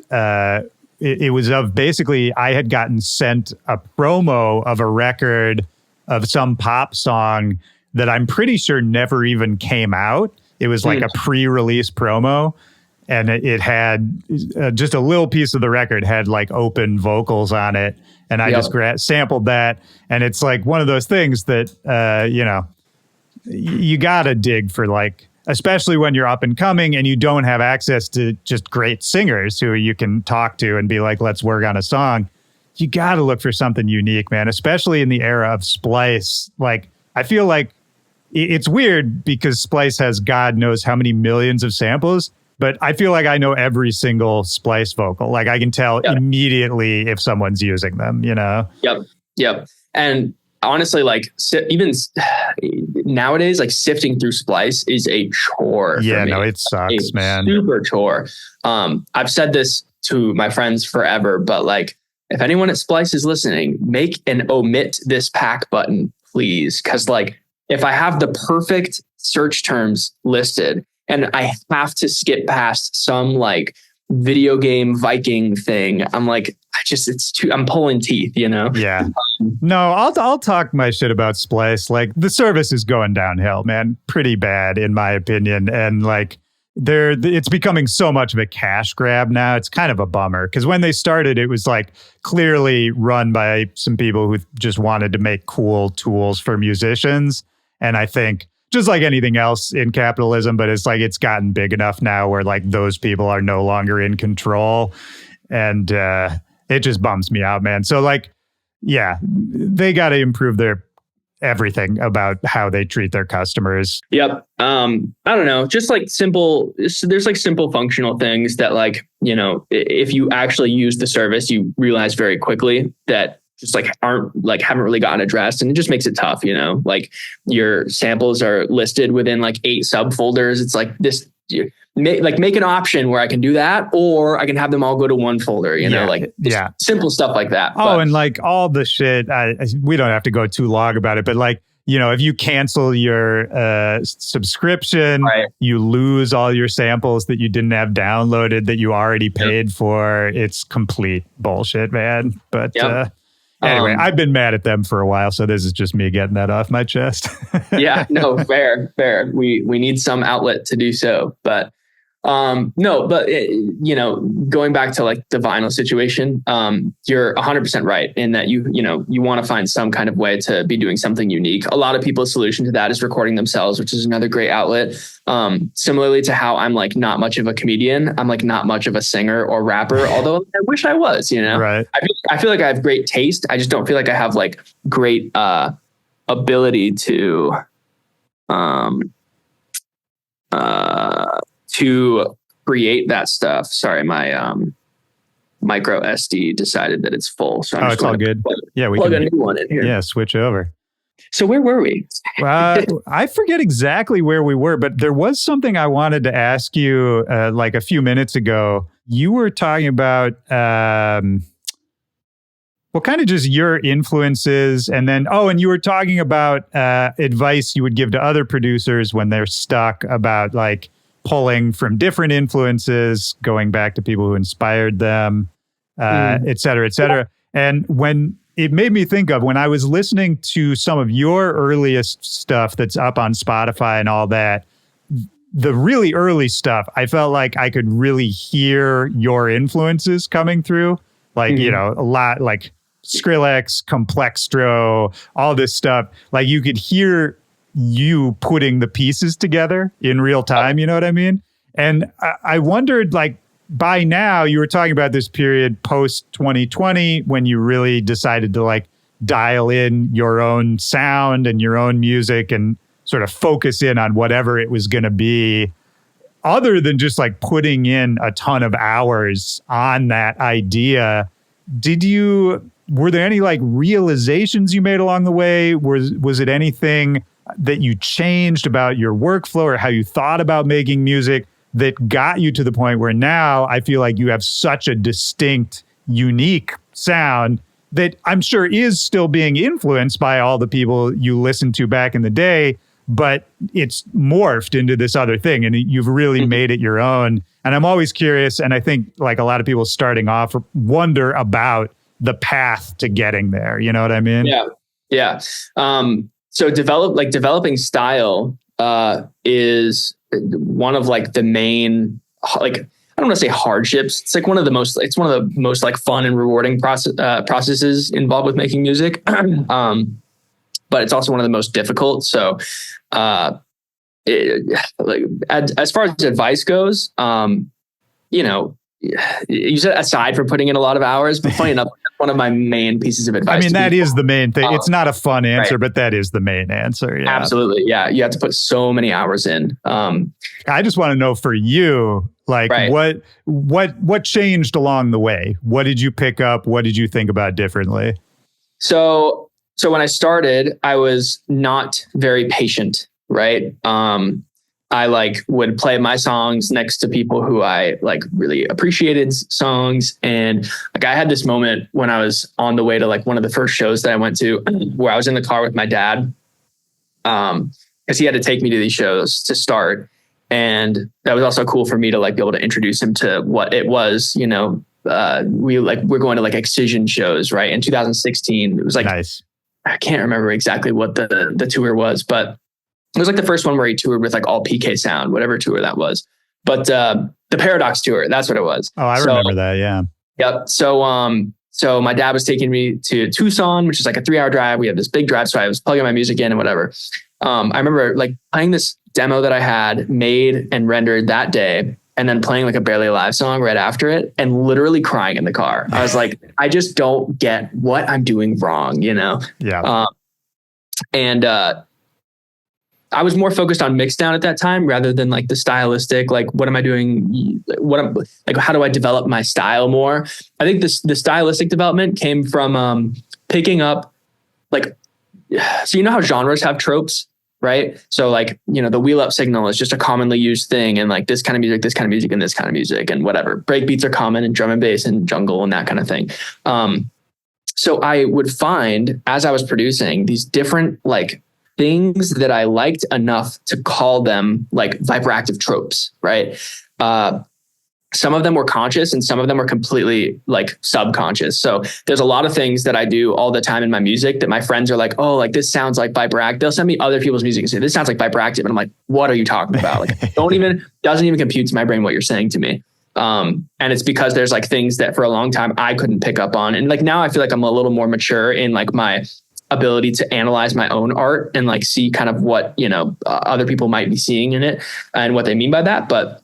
it was of basically I had gotten sent a promo of a record of some pop song that I'm pretty sure never even came out. It was like a pre-release promo. And it had just a little piece of the record had like open vocals on it. And I just sampled that. And it's like one of those things that, you got to dig for, like, especially when you're up and coming and you don't have access to just great singers who you can talk to and be like, let's work on a song. You got to look for something unique, man, especially in the era of Splice. Like, I feel like it's weird because Splice has God knows how many millions of samples. But I feel like I know every single Splice vocal. Like I can tell immediately if someone's using them, Yep. And honestly, like even nowadays, like sifting through Splice is a chore. Yeah, for me. No, it sucks, man. Super chore. I've said this to my friends forever, but like if anyone at Splice is listening, make an omit this pack button, please. Cause like if I have the perfect search terms listed, and I have to skip past some like video game Viking thing, I'm like, I'm pulling teeth, Yeah. No, I'll talk my shit about Splice. Like the service is going downhill, man. Pretty bad in my opinion. And like it's becoming so much of a cash grab now. It's kind of a bummer because when they started, it was like clearly run by some people who just wanted to make cool tools for musicians. And I think just like anything else in capitalism, but it's like it's gotten big enough now where like those people are no longer in control. And it just bums me out, man. So like, yeah, they got to improve their everything about how they treat their customers. Yep. I don't know, just like there's like simple functional things that like, if you actually use the service, you realize very quickly that just like haven't really gotten addressed, and it just makes it tough, like your samples are listed within like 8 subfolders. It's like this, make an option where I can do that, or I can have them all go to one folder, simple stuff like that. Oh, and like all the shit, we don't have to go too long about it, but like, if you cancel your subscription, you lose all your samples that you didn't have downloaded that you already paid for. It's complete bullshit, man. But anyway, I've been mad at them for a while, so this is just me getting that off my chest. Yeah, no, fair. We need some outlet to do so. But No, but going back to like the vinyl situation, you're 100% right in that you want to find some kind of way to be doing something unique. A lot of people's solution to that is recording themselves, which is another great outlet. Similarly to how I'm like not much of a comedian, I'm like not much of a singer or rapper, although I wish I was, Right. I feel like I have great taste. I just don't feel like I have like great, ability to create that stuff. Sorry, my micro SD decided that it's full. So I'm it's all good. We plug can a new one in here. Yeah, switch over. So where were we? I forget exactly where we were, but there was something I wanted to ask you like a few minutes ago. You were talking about kind of just your influences, and then and you were talking about advice you would give to other producers when they're stuck, about like pulling from different influences, going back to people who inspired them, et cetera, et cetera. And when it made me think of when I was listening to some of your earliest stuff that's up on Spotify and all that, the really early stuff, I felt like I could really hear your influences coming through. Like, a lot like Skrillex, Complextro, all this stuff. Like you could hear you putting the pieces together in real time, you know what I mean? And I wondered, like, by now you were talking about this period post 2020 when you really decided to like dial in your own sound and your own music and sort of focus in on whatever it was going to be, other than just like putting in a ton of hours on that idea. Were there any like realizations you made along the way? Was it anything that you changed about your workflow or how you thought about making music that got you to the point where now I feel like you have such a distinct, unique sound that I'm sure is still being influenced by all the people you listened to back in the day, but it's morphed into this other thing and you've really made it your own. And I'm always curious, and I think like a lot of people starting off wonder about the path to getting there. You know what I mean? Yeah. So developing style is one of like the main, like, I don't want to say hardships. It's one of the most like fun and rewarding processes involved with making music. But it's also one of the most difficult. So, as far as advice goes, you said aside from putting in a lot of hours, but funny enough, one of my main pieces of advice. I mean, that is the main thing. It's not a fun answer, right. But that is the main answer. Yeah. Absolutely. Yeah. You have to put so many hours in. I just want to know for you, like what changed along the way? What did you pick up? What did you think about differently? So when I started, I was not very patient. Right. I like would play my songs next to people who I like really appreciated songs. And like, I had this moment when I was on the way to like one of the first shows that I went to where I was in the car with my dad. Cause he had to take me to these shows to start. And that was also cool for me to like be able to introduce him to what it was, we're going to like Excision shows, right? In 2016, it was like, nice. I can't remember exactly what the tour was, but it was like the first one where he toured with like all PK Sound, whatever tour that was. But the Paradox tour, that's what it was. Oh, I remember that. Yeah. Yep. So my dad was taking me to Tucson, which is like a 3-hour drive. We had this big drive. So I was plugging my music in and whatever. I remember like playing this demo that I had made and rendered that day, and then playing like a Barely Alive song right after it and literally crying in the car. I was like, I just don't get what I'm doing wrong, Yeah. I was more focused on mixdown at that time rather than like the stylistic, like what am I doing? How do I develop my style more? I think the stylistic development came from picking up so you know how genres have tropes, right? So like, the wheel up signal is just a commonly used thing, and like this kind of music, and this kind of music and whatever. Break beats are common in drum and bass and jungle and that kind of thing. So I would find as I was producing these different like things that I liked enough to call them like Viperactive tropes, right? some of them were conscious and some of them were completely like subconscious. So there's a lot of things that I do all the time in my music that my friends are like, oh, like this sounds like Viperactive. They'll send me other people's music and say, this sounds like Viperactive. And I'm like, what are you talking about? Like, doesn't even compute to my brain what you're saying to me. And it's because there's like things that for a long time I couldn't pick up on. And like now I feel like I'm a little more mature in like my ability to analyze my own art and like see kind of what, other people might be seeing in it and what they mean by that. But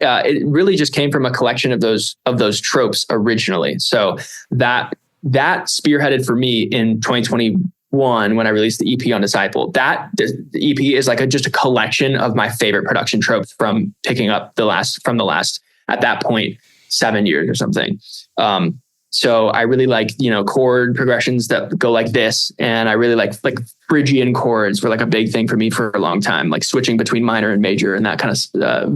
it really just came from a collection of those tropes originally. So that spearheaded for me in 2021 when I released the EP on Disciple. The EP is like just a collection of my favorite production tropes from picking up the last at that point 7 years or something. So I really like chord progressions that go like this, and I really like Phrygian chords were like a big thing for me for a long time, like switching between minor and major and that kind of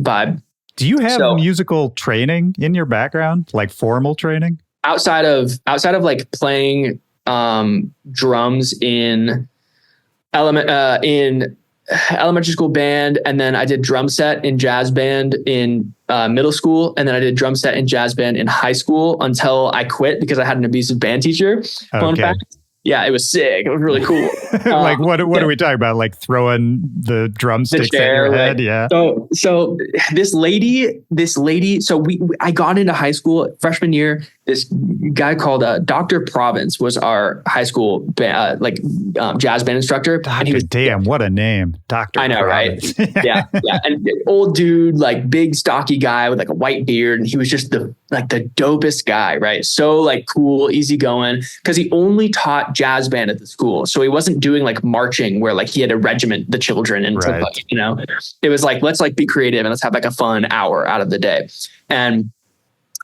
vibe. Do you have musical training in your background, like formal training? Outside of like playing drums in elementary school band, and then I did drum set in jazz band in middle school, and then I did drum set in jazz band in high school until I quit because I had an abusive band teacher. Fun fact. Yeah, it was sick. It was really cool. Like what are we talking about? Like throwing the drumsticks at your head? Yeah. So this lady, I got into high school freshman year. This guy called Dr. Province was our high school jazz band instructor. And he was, what a name. Dr. I know, Province. Right? Yeah. And old dude, like big stocky guy with like a white beard. And he was just the dopest guy, right? So like cool, easygoing, because he only taught jazz band at the school. So he wasn't doing like marching where like he had to regiment the children and it was like, let's like be creative and let's have like a fun hour out of the day. And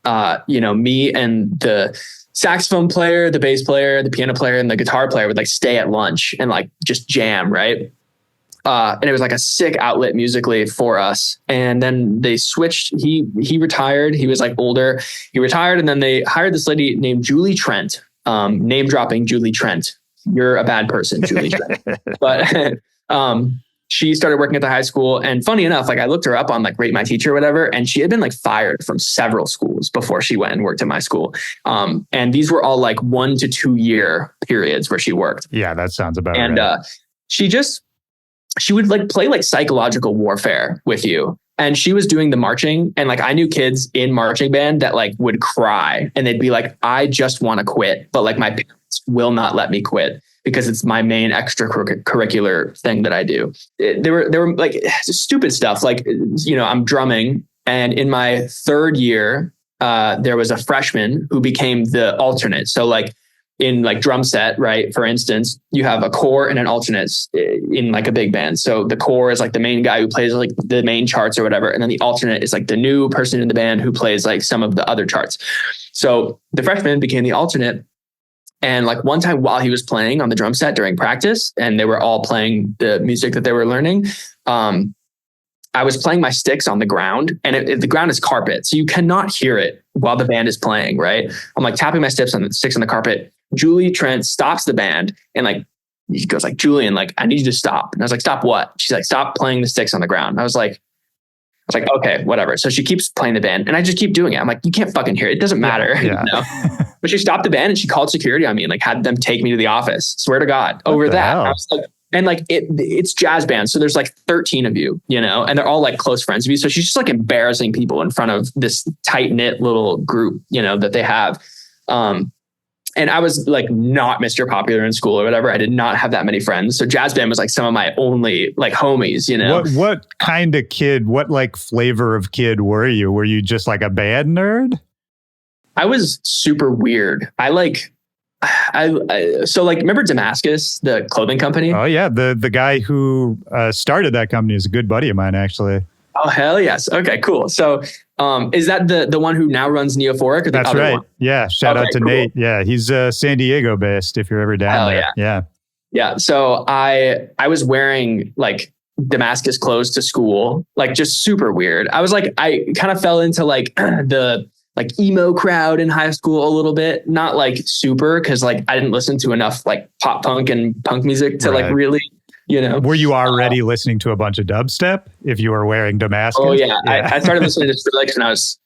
me and the saxophone player, the bass player, the piano player, and the guitar player would like stay at lunch and like just jam, right? And it was like a sick outlet musically for us. And then they switched. He retired. He was like older. He retired, and then they hired this lady named Julie Trent. Name dropping Julie Trent. You're a bad person, Julie Trent. But she started working at the high school, and funny enough, like I looked her up on like Rate My Teacher or whatever, and she had been like fired from several schools before she went and worked at my school. And these were all like 1 to 2 year periods where she worked. Yeah, that sounds about right. And she would like play like psychological warfare with you. And she was doing the marching, and like I knew kids in marching band that like would cry and they'd be like, I just want to quit, but like my parents will not let me quit because it's my main extracurricular thing that I do. There were like stupid stuff. Like, I'm drumming, and in my third year, there was a freshman who became the alternate. So like in like drum set, right? For instance, you have a core and an alternate in like a big band. So the core is like the main guy who plays like the main charts or whatever. And then the alternate is like the new person in the band who plays like some of the other charts. So the freshman became the alternate. And like one time while he was playing on the drum set during practice, and they were all playing the music that they were learning, I was playing my sticks on the ground, and the ground is carpet. So you cannot hear it while the band is playing, right? I'm like tapping my sticks on the carpet. Julie Trent stops the band and like, he goes like, Julian, like, I need you to stop. And I was like, stop what? She's like, stop playing the sticks on the ground. I was like, okay, whatever. So she keeps playing the band, and I just keep doing it. I'm like, you can't fucking hear it. It doesn't matter. Yeah. But she stopped the band and she called security on me and like had them take me to the office. Swear to God, over that. I was like, and like it's jazz band. So there's like 13 of you, and they're all like close friends of you. So she's just like embarrassing people in front of this tight knit little group, that they have. And I was like not Mr. Popular in school or whatever. I did not have that many friends. So jazz band was like some of my only like homies, What kind of kid, what like flavor of kid were you? Were you just like a band nerd? I was super weird. So like, remember Damascus, the clothing company? Oh yeah. The guy who started that company is a good buddy of mine, actually. Oh, hell yes. Okay, cool. So is that the one who now runs Neophoric? Or That's right. One? Yeah. Shout out to cool. Nate. Yeah. He's San Diego based if you're ever down there. Yeah. Yeah. So I was wearing like Damascus clothes to school, like just super weird. I was like, I kind of fell into like the like emo crowd in high school a little bit, not like super, because like I didn't listen to enough like pop punk and punk music to like really, Were you already listening to a bunch of dubstep if you were wearing Damascus? Oh yeah. I started listening to Skrillex when I was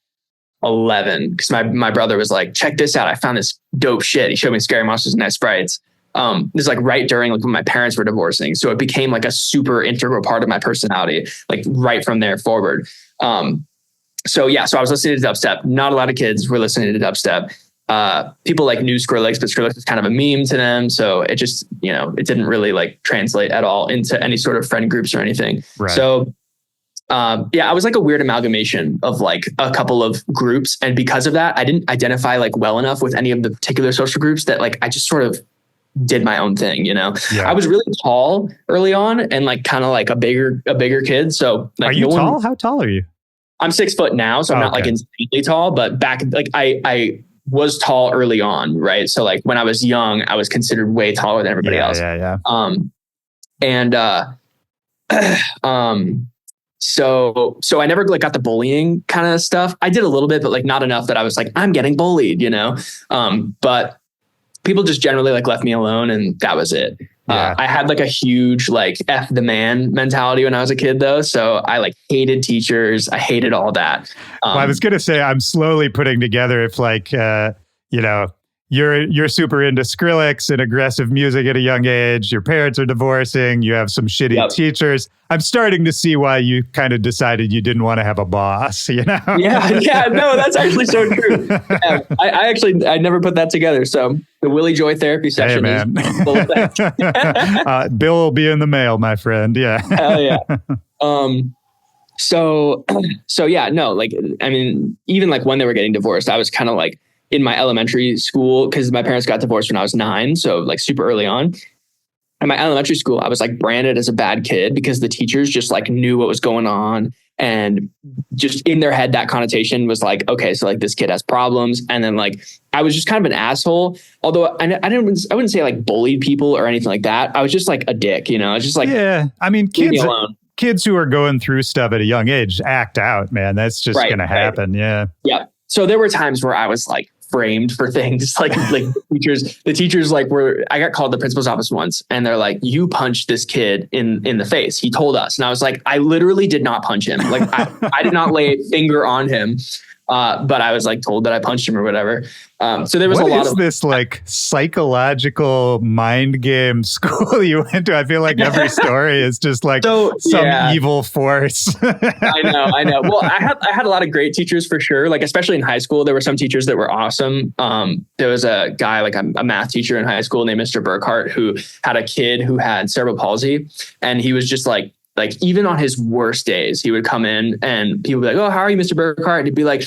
11 because my brother was like, check this out. I found this dope shit. He showed me Scary Monsters and Night Sprites. This is like right during like when my parents were divorcing. So it became like a super integral part of my personality, like right from there forward. So I was listening to dubstep. Not a lot of kids were listening to dubstep. People like knew Skrillex, but Skrillex was kind of a meme to them. So it just, it didn't really like translate at all into any sort of friend groups or anything. Right. So I was like a weird amalgamation of like a couple of groups. And because of that, I didn't identify like well enough with any of the particular social groups that like I just sort of did my own thing, Yeah. I was really tall early on and like kind of like a bigger kid. So like, are you tall? How tall are you? I'm 6 foot now, so I'm not like insanely tall, but back like I was tall early on, right? So like when I was young, I was considered way taller than everybody else. Yeah. So I never like got the bullying kind of stuff. I did a little bit, but like not enough that I was like, I'm getting bullied, but people just generally like left me alone and that was it. Yeah. I had like a huge like F the man mentality when I was a kid though. So I like hated teachers. I hated all that. Well, I was going to say, I'm slowly putting together if like, you're super into Skrillex and aggressive music at a young age. Your parents are divorcing. You have some shitty teachers. I'm starting to see why you kind of decided you didn't want to have a boss, Yeah. No, that's actually so true. Yeah, I never put that together. So the Willy Joy therapy session is Bill will be in the mail, my friend. Yeah. Hell yeah. So yeah, no, like, I mean, even like when they were getting divorced, I was kind of like, in my elementary school, because my parents got divorced when I was 9. So like super early on. In my elementary school, I was like branded as a bad kid because the teachers just like knew what was going on. And just in their head, that connotation was like, okay, so like this kid has problems. And then like, I was just kind of an asshole. Although I wouldn't say like bullied people or anything like that. I was just like a dick, I was just like, yeah, I mean, kids who are going through stuff at a young age act out, man. That's just going to happen. Yeah. Yeah. So there were times where I was like, framed for things like the teachers like I got called to the principal's office once and they're like, you punched this kid in the face. He told us. And I was like, I literally did not punch him. Like I did not lay a finger on him. But I was like told that I punched him or whatever. So there was a lot of this like psychological mind game school you went to. I feel like every story is just like some evil force. I know. Well, I had a lot of great teachers for sure. Like, especially in high school, there were some teachers that were awesome. There was a guy, like a math teacher in high school named Mr. Burkhart, who had a kid who had cerebral palsy. And he was just like even on his worst days, he would come in and people would be like, oh, how are you, Mr. Burkhart? And he'd be like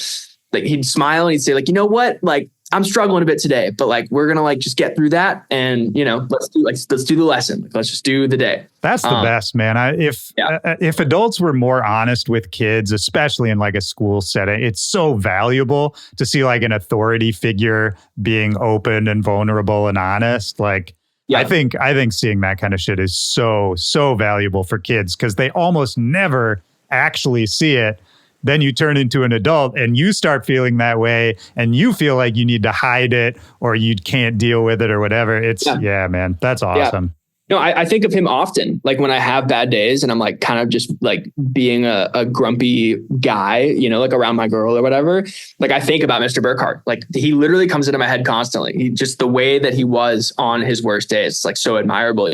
he'd smile and he'd say like, you know what? Like, I'm struggling a bit today, but like, we're going to like, just get through that. And, let's do the lesson. Like, let's just do the day. That's the best, man. If adults were more honest with kids, especially in like a school setting, it's so valuable to see like an authority figure being open and vulnerable and honest. Like, yeah. I think seeing that kind of shit is so valuable for kids because they almost never actually see it. Then you turn into an adult and you start feeling that way and you feel like you need to hide it or you can't deal with it or whatever. Yeah, man, that's awesome. No, I think of him often, like when I have bad days and I'm like kind of just like being a grumpy guy, like around my girl or whatever. Like I think about Mr. Burkhart, like he literally comes into my head constantly. He just the way that he was on his worst days, it's like so admirable,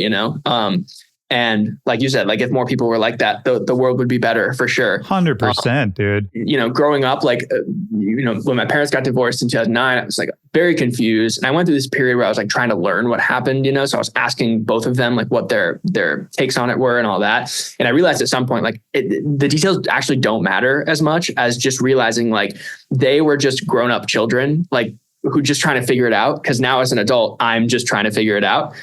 And like you said, like if more people were like that, the world would be better for sure. 100%, dude. Growing up, like, when my parents got divorced in 2009, I was like very confused. And I went through this period where I was like trying to learn what happened, so I was asking both of them like what their takes on it were and all that. And I realized at some point, like the details actually don't matter as much as just realizing like they were just grown up children, like who just trying to figure it out. Cause now as an adult, I'm just trying to figure it out.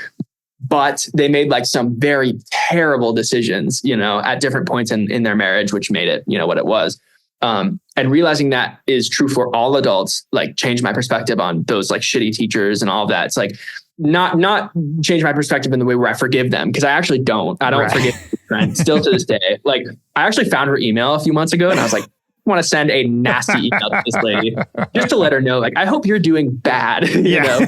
But they made like some very terrible decisions, at different points in their marriage, which made it, what it was. And realizing that is true for all adults, like changed my perspective on those like shitty teachers and all of that. It's like not change my perspective in the way where I forgive them. Cause I actually don't. I don't forgive my friend still to this day. Like I actually found her email a few months ago and I was like, want to send a nasty email to this lady just to let her know, like, I hope you're doing bad, you know?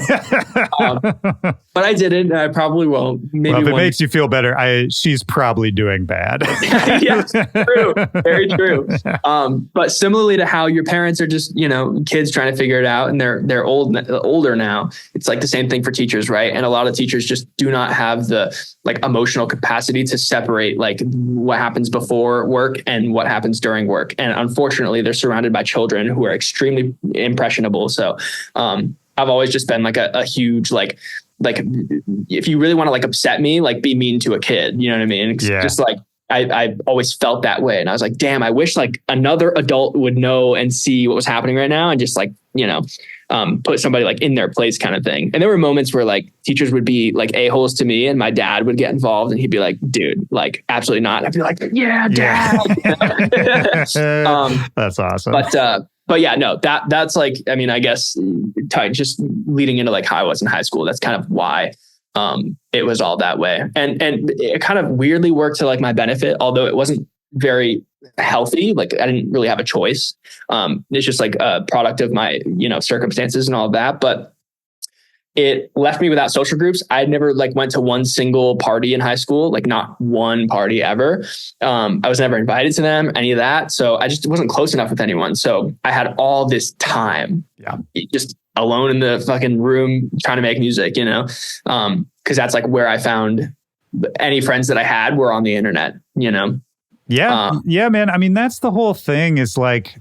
But I didn't. I probably won't. Maybe well, if it makes you feel better, she's probably doing bad. Yeah, true. Very true. But similarly to how your parents are just, you know, kids trying to figure it out, and they're older now. It's like the same thing for teachers, right? And a lot of teachers just do not have the like emotional capacity to separate like what happens before work and what happens during work. And unfortunately, they're surrounded by children who are extremely impressionable. So I've always just been like a huge like if you really want to like upset me, like be mean to a kid, you know what I mean? Yeah. Just like I always felt that way. And I was like, damn, I wish like another adult would know and see what was happening right now and just like, you know, put somebody like in their place kind of thing. And there were moments where like teachers would be like a-holes to me and my dad would get involved and he'd be like, dude, like absolutely not. I'd be like, yeah, dad. That's awesome. But yeah, no, that's like, I mean, I guess just leading into like how I was in high school, that's kind of why it was all that way. And it kind of weirdly worked to like my benefit, although it wasn't very healthy. Like I didn't really have a choice. It's just like a product of my, you know, circumstances and all of that. But it left me without social groups. I never like went to one single party in high school, like not one party ever. I was never invited to them, any of that. So I just wasn't close enough with anyone. So I had all this time, just alone in the fucking room trying to make music, you know? Cause that's like where I found any friends that I had were on the internet, you know? Yeah. Yeah, man. I mean, that's the whole thing is like,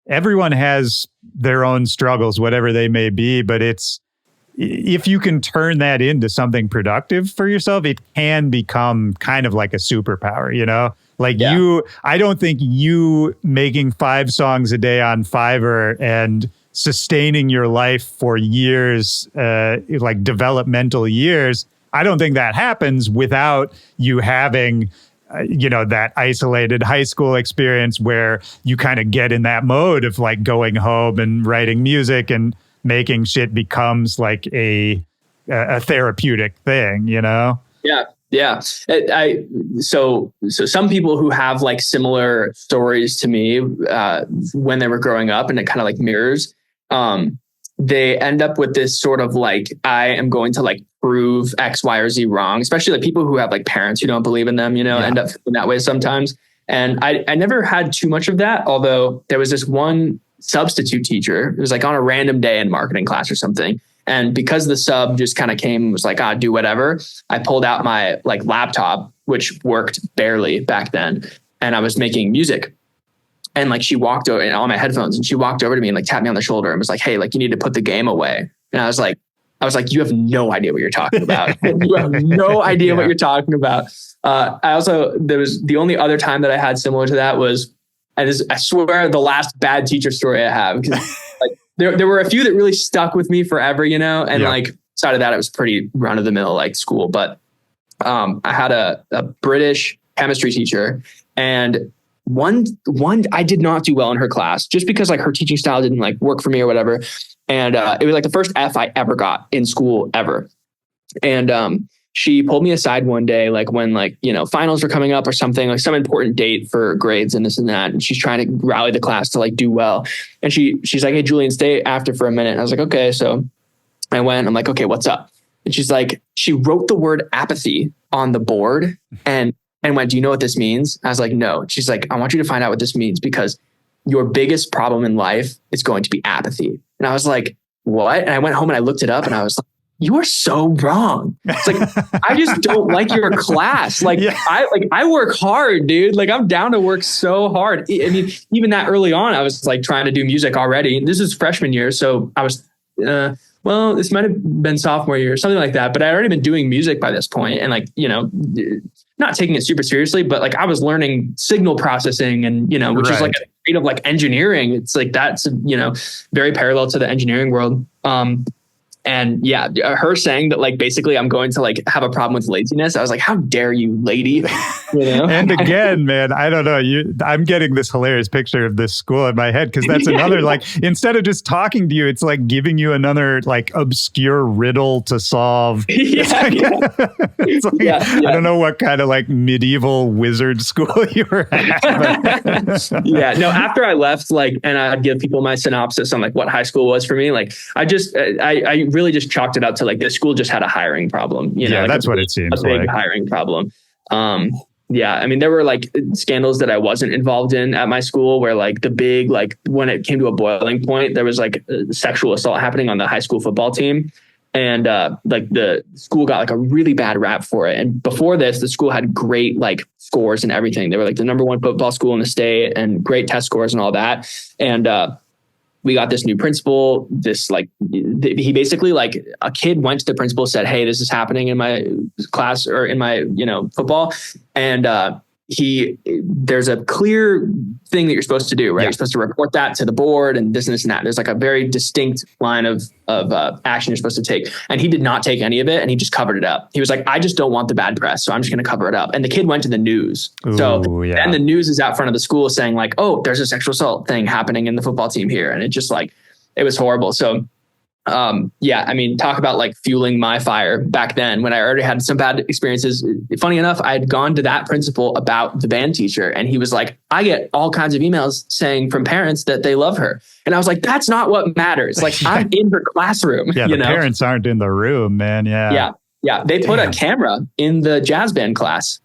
everyone has their own struggles, whatever they may be, but if you can turn that into something productive for yourself, it can become kind of like a superpower, you know? Like I don't think you making 5 songs a day on Fiverr and sustaining your life for years, like developmental years, I don't think that happens without you having you know, that isolated high school experience where you kind of get in that mode of like going home and writing music and making shit becomes like a therapeutic thing, you know? Yeah. Yeah. So some people who have like similar stories to me, when they were growing up, and it kind of like mirrors, they end up with this sort of like, I am going to like prove X, Y, or Z wrong, especially like people who have like parents who don't believe in them, you know, end up feeling that way sometimes. And I never had too much of that, although there was this one substitute teacher. It was like on a random day in marketing class or something. And because the sub just kind of came and was like, do whatever, I pulled out my like laptop, which worked barely back then. And I was making music. And like she walked over and all my headphones, and she walked over to me and like tapped me on the shoulder and was like, hey, like you need to put the game away. And I was like, you have no idea what you're talking about. You have no idea what you're talking about. There was the only other time that I had similar to that was, I swear the last bad teacher story I have, because like there were a few that really stuck with me forever, you know, and like outside of that, it was pretty run of the mill like school. But I had a British chemistry teacher, and one I did not do well in her class just because like her teaching style didn't like work for me or whatever. And it was like the first F I ever got in school ever. And she pulled me aside one day, like when like, you know, finals were coming up or something, like some important date for grades and this and that. And she's trying to rally the class to like do well. And she's like, hey, Julian, stay after for a minute. And I was like, okay. So I went, I'm like, okay, what's up? And she's like, she wrote the word apathy on the board and went, do you know what this means? I was like, no. She's like, I want you to find out what this means, because your biggest problem in life is going to be apathy. And I was like, what? And I went home and I looked it up and I was like, you are so wrong. It's like, I just don't like your class. Like, I work hard, dude. Like I'm down to work so hard. I mean, even that early on, I was like trying to do music already. This is freshman year. So I was, well, this might've been sophomore year or something like that, but I'd already been doing music by this point and like, you know, not taking it super seriously, but like I was learning signal processing and, you know, which is like a grade of like engineering. It's like, that's, you know, very parallel to the engineering world. And yeah, her saying that like basically I'm going to like have a problem with laziness. I was like, how dare you, lady? You know? And again, man, I don't know. I'm getting this hilarious picture of this school in my head because that's another like, instead of just talking to you, it's like giving you another like obscure riddle to solve. It's like, I don't know what kind of like medieval wizard school you were at. Yeah, no, after I left, like, and I'd give people my synopsis on like what high school was for me. Like, I really just chalked it up to like this school just had a hiring problem. You know, yeah, like that's what it seems a big like. hiring problem. Yeah, I mean, there were like scandals that I wasn't involved in at my school where like the big, like when it came to a boiling point, there was like sexual assault happening on the high school football team. And like the school got like a really bad rap for it. And before this, the school had great like scores and everything. They were like the #1 football school in the state and great test scores and all that. And we got this new principal, this like, he basically like a kid went to the principal, said, hey, this is happening in my class or in my, football. And there's a clear thing that you're supposed to do, right? Yeah. You're supposed to report that to the board and this and this and that. There's like a very distinct line of action you're supposed to take. And he did not take any of it. And he just covered it up. He was like, I just don't want the bad press. So I'm just going to cover it up. And the kid went to the news. And the news is out front of the school saying like, oh, there's a sexual assault thing happening in the football team here. And it just like, it was horrible. So yeah, I mean, talk about like fueling my fire back then when I already had some bad experiences. Funny enough, I had gone to that principal about the band teacher and he was like, I get all kinds of emails saying from parents that they love her. And I was like, that's not what matters. Like I'm in her classroom. Yeah, the parents aren't in the room, man. Yeah. They put a camera in the jazz band class.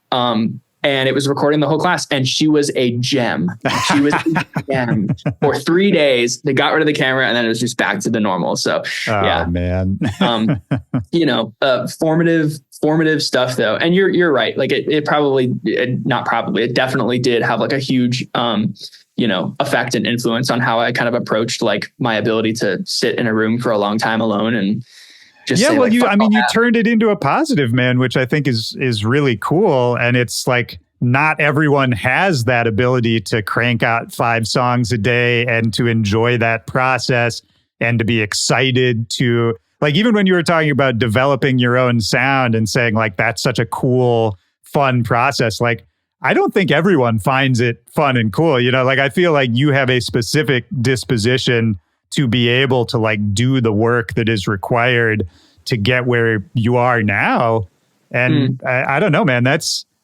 And it was recording the whole class. And she was a gem. She was a gem for 3 days. They got rid of the camera and then it was just back to the normal. So, yeah, man. Formative stuff though. And you're right. Like it definitely did have like a huge, effect and influence on how I kind of approached like my ability to sit in a room for a long time alone and just you turned it into a positive, man, which I think is really cool. And it's like, not everyone has that ability to crank out 5 songs a day and to enjoy that process and to be excited to like, even when you were talking about developing your own sound and saying like, that's such a cool, fun process. Like, I don't think everyone finds it fun and cool. Like I feel like you have a specific disposition to be able to like do the work that is required to get where you are now. And I don't know, man,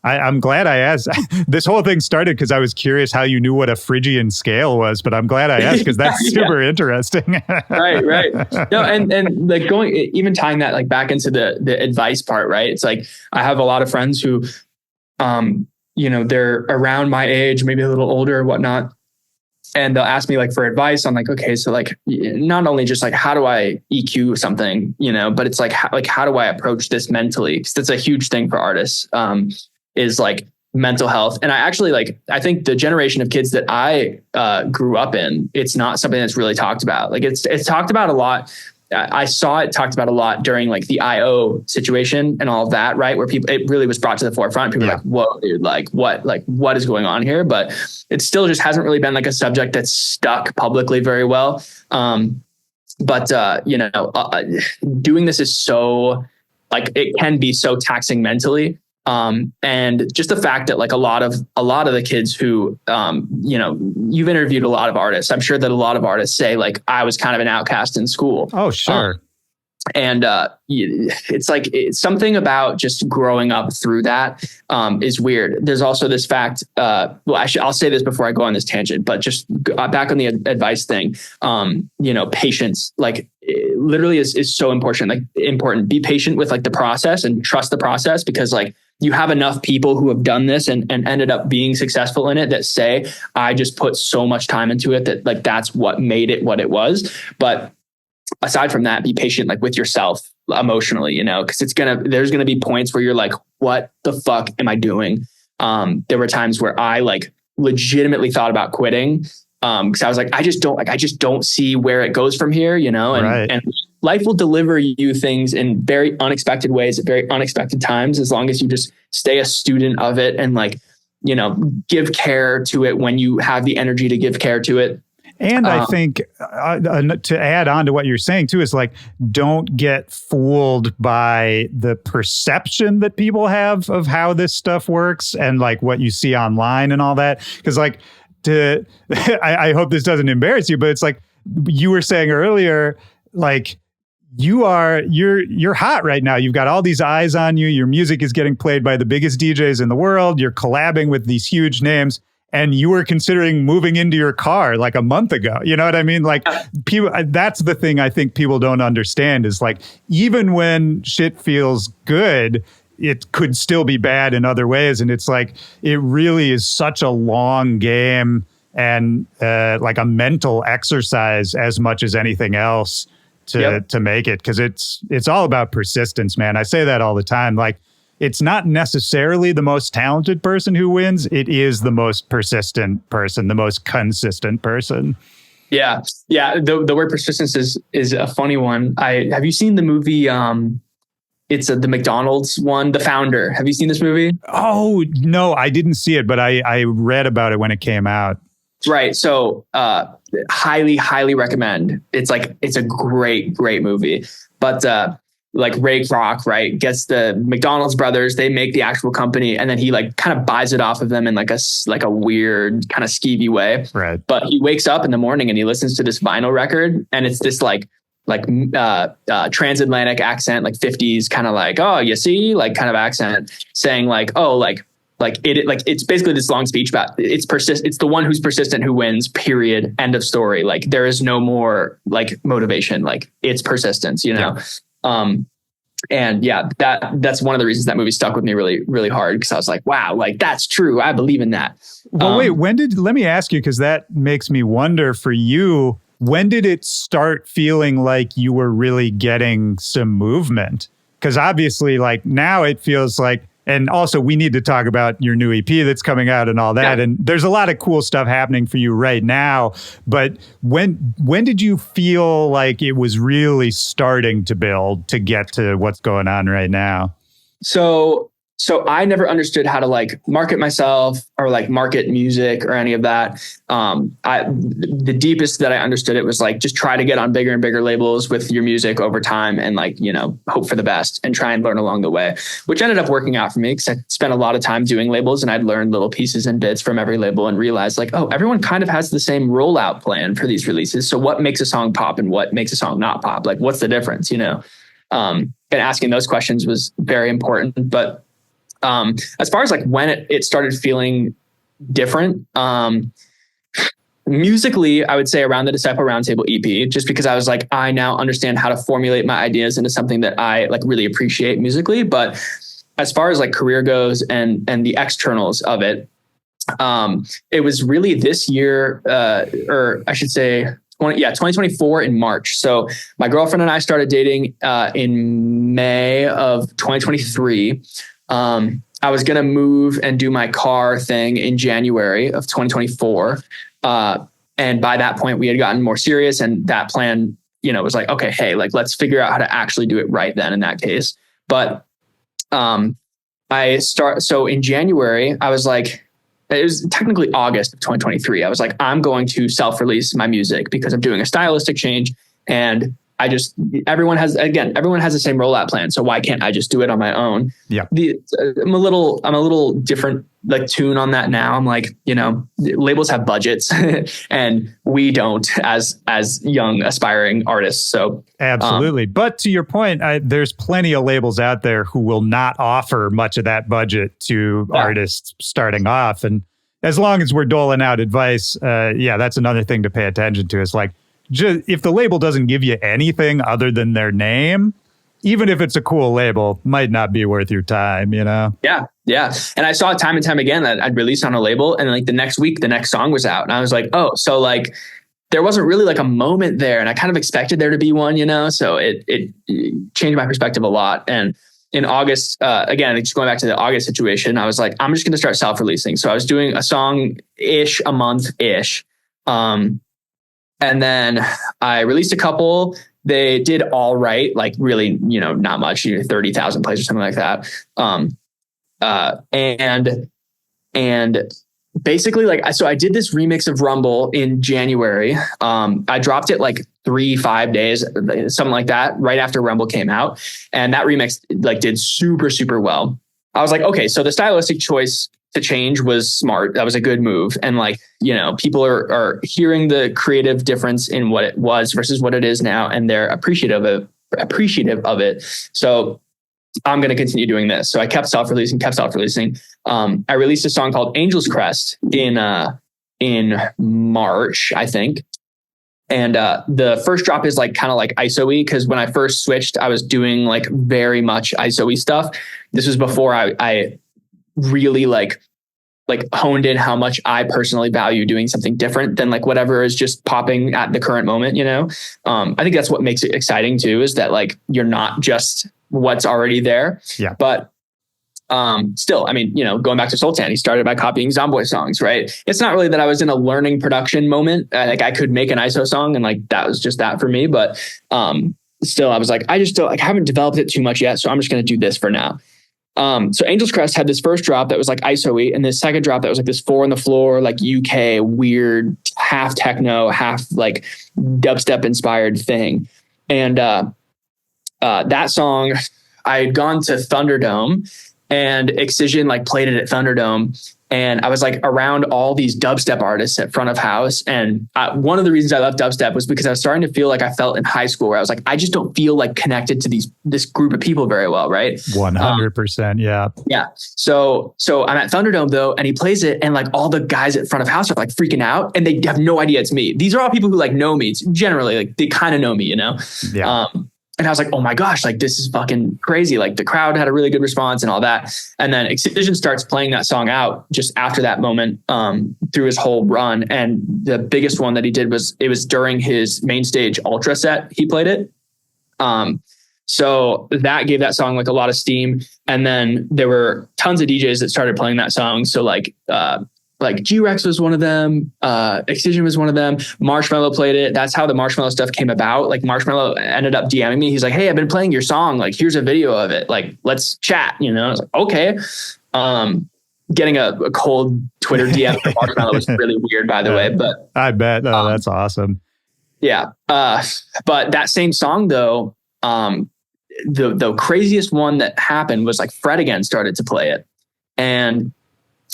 I'm glad I asked. This whole thing started because I was curious how you knew what a Phrygian scale was, but I'm glad I asked because that's super interesting. Right. No, and like even tying that like back into the advice part, right? It's like, I have a lot of friends who, they're around my age, maybe a little older or whatnot. And they'll ask me like for advice on like, okay, so like not only just like, how do I EQ something, but it's like, how do I approach this mentally? Because that's a huge thing for artists, is like mental health. And I think the generation of kids that I grew up in, it's not something that's really talked about. Like it's talked about a lot. I saw it talked about a lot during like the IO situation and all of that, right? Where it really was brought to the forefront. People were like, whoa, dude, what is going on here? But it still just hasn't really been like a subject that's stuck publicly very well. Doing this is so like, it can be so taxing mentally. And just the fact that like a lot of the kids who, you've interviewed a lot of artists. I'm sure that a lot of artists say like, I was kind of an outcast in school. Oh, sure. It's like, it's something about just growing up through that, is weird. There's also this fact, I'll say this before I go on this tangent, but just back on the advice thing, patience, like literally is so important. Be patient with like the process and trust the process, because like, you have enough people who have done this and ended up being successful in it that say, I just put so much time into it that like, that's what made it what it was. But aside from that, be patient, like with yourself emotionally, because there's going to be points where you're like, what the fuck am I doing? There were times where I like legitimately thought about quitting. Cause I was like, I just don't see where it goes from here, and life will deliver you things in very unexpected ways at very unexpected times, as long as you just stay a student of it and like, give care to it when you have the energy to give care to it. And I think to add on to what you're saying too, is like, don't get fooled by the perception that people have of how this stuff works and like what you see online and all that. Because like, I hope this doesn't embarrass you, but it's like you were saying earlier, like you're hot right now. You've got all these eyes on you. Your music is getting played by the biggest DJs in the world. You're collabing with these huge names. And you were considering moving into your car like a month ago. You know what I mean? Like people, that's the thing I think people don't understand is like, even when shit feels good, it could still be bad in other ways. And it's like, it really is such a long game and like a mental exercise as much as anything else to make it. Cause it's all about persistence, man. I say that all the time. Like, it's not necessarily the most talented person who wins. It is the most persistent person, the most consistent person. Yeah. Yeah. The word persistence is a funny one. Have you seen the movie? It's the McDonald's one, The Founder. Have you seen this movie? Oh, no, I didn't see it, but I read about it when it came out. Right. So highly recommend. It's a great movie. But like Ray Kroc, right, gets the McDonald's brothers, they make the actual company, and then he like kind of buys it off of them in like a weird kind of skeevy way. Right. But he wakes up in the morning and he listens to this vinyl record, and it's this like transatlantic accent, like 50s kind of like, oh, you see, like kind of accent saying like, oh, like it's basically this long speech about it's the one who's persistent who wins, period, end of story. Like there is no more like motivation, like it's persistence, you know? Yeah. And yeah, that's one of the reasons that movie stuck with me really, really hard. Cause I was like, wow, like that's true. I believe in that. Well, wait, let me ask you, cause that makes me wonder for you, when did it start feeling like you were really getting some movement? Cause obviously like now it feels like, and also we need to talk about your new EP that's coming out and all that. Yeah. And there's a lot of cool stuff happening for you right now. But when did you feel like it was really starting to build to get to what's going on right now? So I never understood how to like market myself or like market music or any of that. The deepest that I understood it was like, just try to get on bigger and bigger labels with your music over time and like, you know, hope for the best and try and learn along the way, which ended up working out for me because I spent a lot of time doing labels and I'd learned little pieces and bits from every label and realized like, oh, everyone kind of has the same rollout plan for these releases. So what makes a song pop and what makes a song not pop? Like, what's the difference, you know? And asking those questions was very important. But as far as like when it started feeling different, musically, I would say around the Disciple Roundtable EP, just because I was like, I now understand how to formulate my ideas into something that I like really appreciate musically. But as far as like career goes and the externals of it, it was really this year, or I should say 2024 in March. So my girlfriend and I started dating in May of 2023. I was going to move and do my car thing in January of 2024. And by that point we had gotten more serious and that plan, you know, was like, okay, hey, like, let's figure out how to actually do it right then in that case. But, so in January, I was like, it was technically August of 2023. I was like, I'm going to self-release my music because I'm doing a stylistic change. And everyone has the same rollout plan. So why can't I just do it on my own? Yeah. I'm a little different, like tune on that now. I'm like, you know, labels have budgets and we don't as young aspiring artists. So absolutely. But to your point, there's plenty of labels out there who will not offer much of that budget to artists starting off. And as long as we're doling out advice, that's another thing to pay attention to. Is like, if the label doesn't give you anything other than their name, even if it's a cool label, might not be worth your time, you know? Yeah. Yeah. And I saw it time and time again that I'd release on a label and like the next week, the next song was out. And I was like, oh, so like there wasn't really like a moment there. And I kind of expected there to be one, you know? So it changed my perspective a lot. And in August, again, just going back to the August situation, I was like, I'm just going to start self-releasing. So I was doing a song-ish a month-ish. And then I released a couple. They did all right, like really, you know, not much, 30,000 plays or something like that. And basically so I did this remix of Rumble in January. I dropped it like 3-5 days, something like that, right after Rumble came out. And that remix like did super, super well. I was like, okay, so the stylistic choice to change was smart. That was a good move. And like, people are hearing the creative difference in what it was versus what it is now. And they're appreciative of it. So I'm going to continue doing this. So I kept self-releasing. I released a song called Angel's Crest in March, I think. And the first drop is like kind of like ISO-y, because when I first switched, I was doing like very much ISO-y stuff. This was before I really like honed in how much I personally value doing something different than like whatever is just popping at the current moment. I think that's what makes it exciting too, is that like you're not just what's already there. Yeah. But still, I mean, going back to Sultan, he started by copying Zomboy songs, right? It's not really that I was in a learning production moment. Like I could make an ISO song and like that was just that for me. But still, I was like, I haven't developed it too much yet, so I'm just going to do this for now. So Angel's Crest had this first drop that was like ISO-y, and this second drop that was like this 4 on the floor, like UK weird, half techno, half like dubstep inspired thing. And that song, I had gone to Thunderdome, and Excision like played it at Thunderdome. And I was like around all these dubstep artists at front of house. And one of the reasons I love dubstep was because I was starting to feel like I felt in high school, where I was like, I just don't feel like connected to this group of people very well. Right. 100%. Yeah. Yeah. So I'm at Thunderdome though, and he plays it, and like all the guys at front of house are like freaking out, and they have no idea it's me. These are all people who like know me generally, like they kind of know me, Yeah. And I was like, oh my gosh, like this is fucking crazy. Like the crowd had a really good response and all that. And then Excision starts playing that song out just after that moment, through his whole run. And the biggest one that he did was during his main stage Ultra set. He played it. So that gave that song like a lot of steam. And then there were tons of DJs that started playing that song. So like G-Rex was one of them. Excision was one of them. Marshmello played it. That's how the Marshmello stuff came about. Like Marshmello ended up DMing me. He's like, hey, I've been playing your song. Like, here's a video of it. Like, let's chat. I was like, okay. Getting a cold Twitter DM from Marshmello was really weird, by the way. But I bet. Oh, that's awesome. Yeah. But that same song though, the craziest one that happened was like Fred again started to play it. And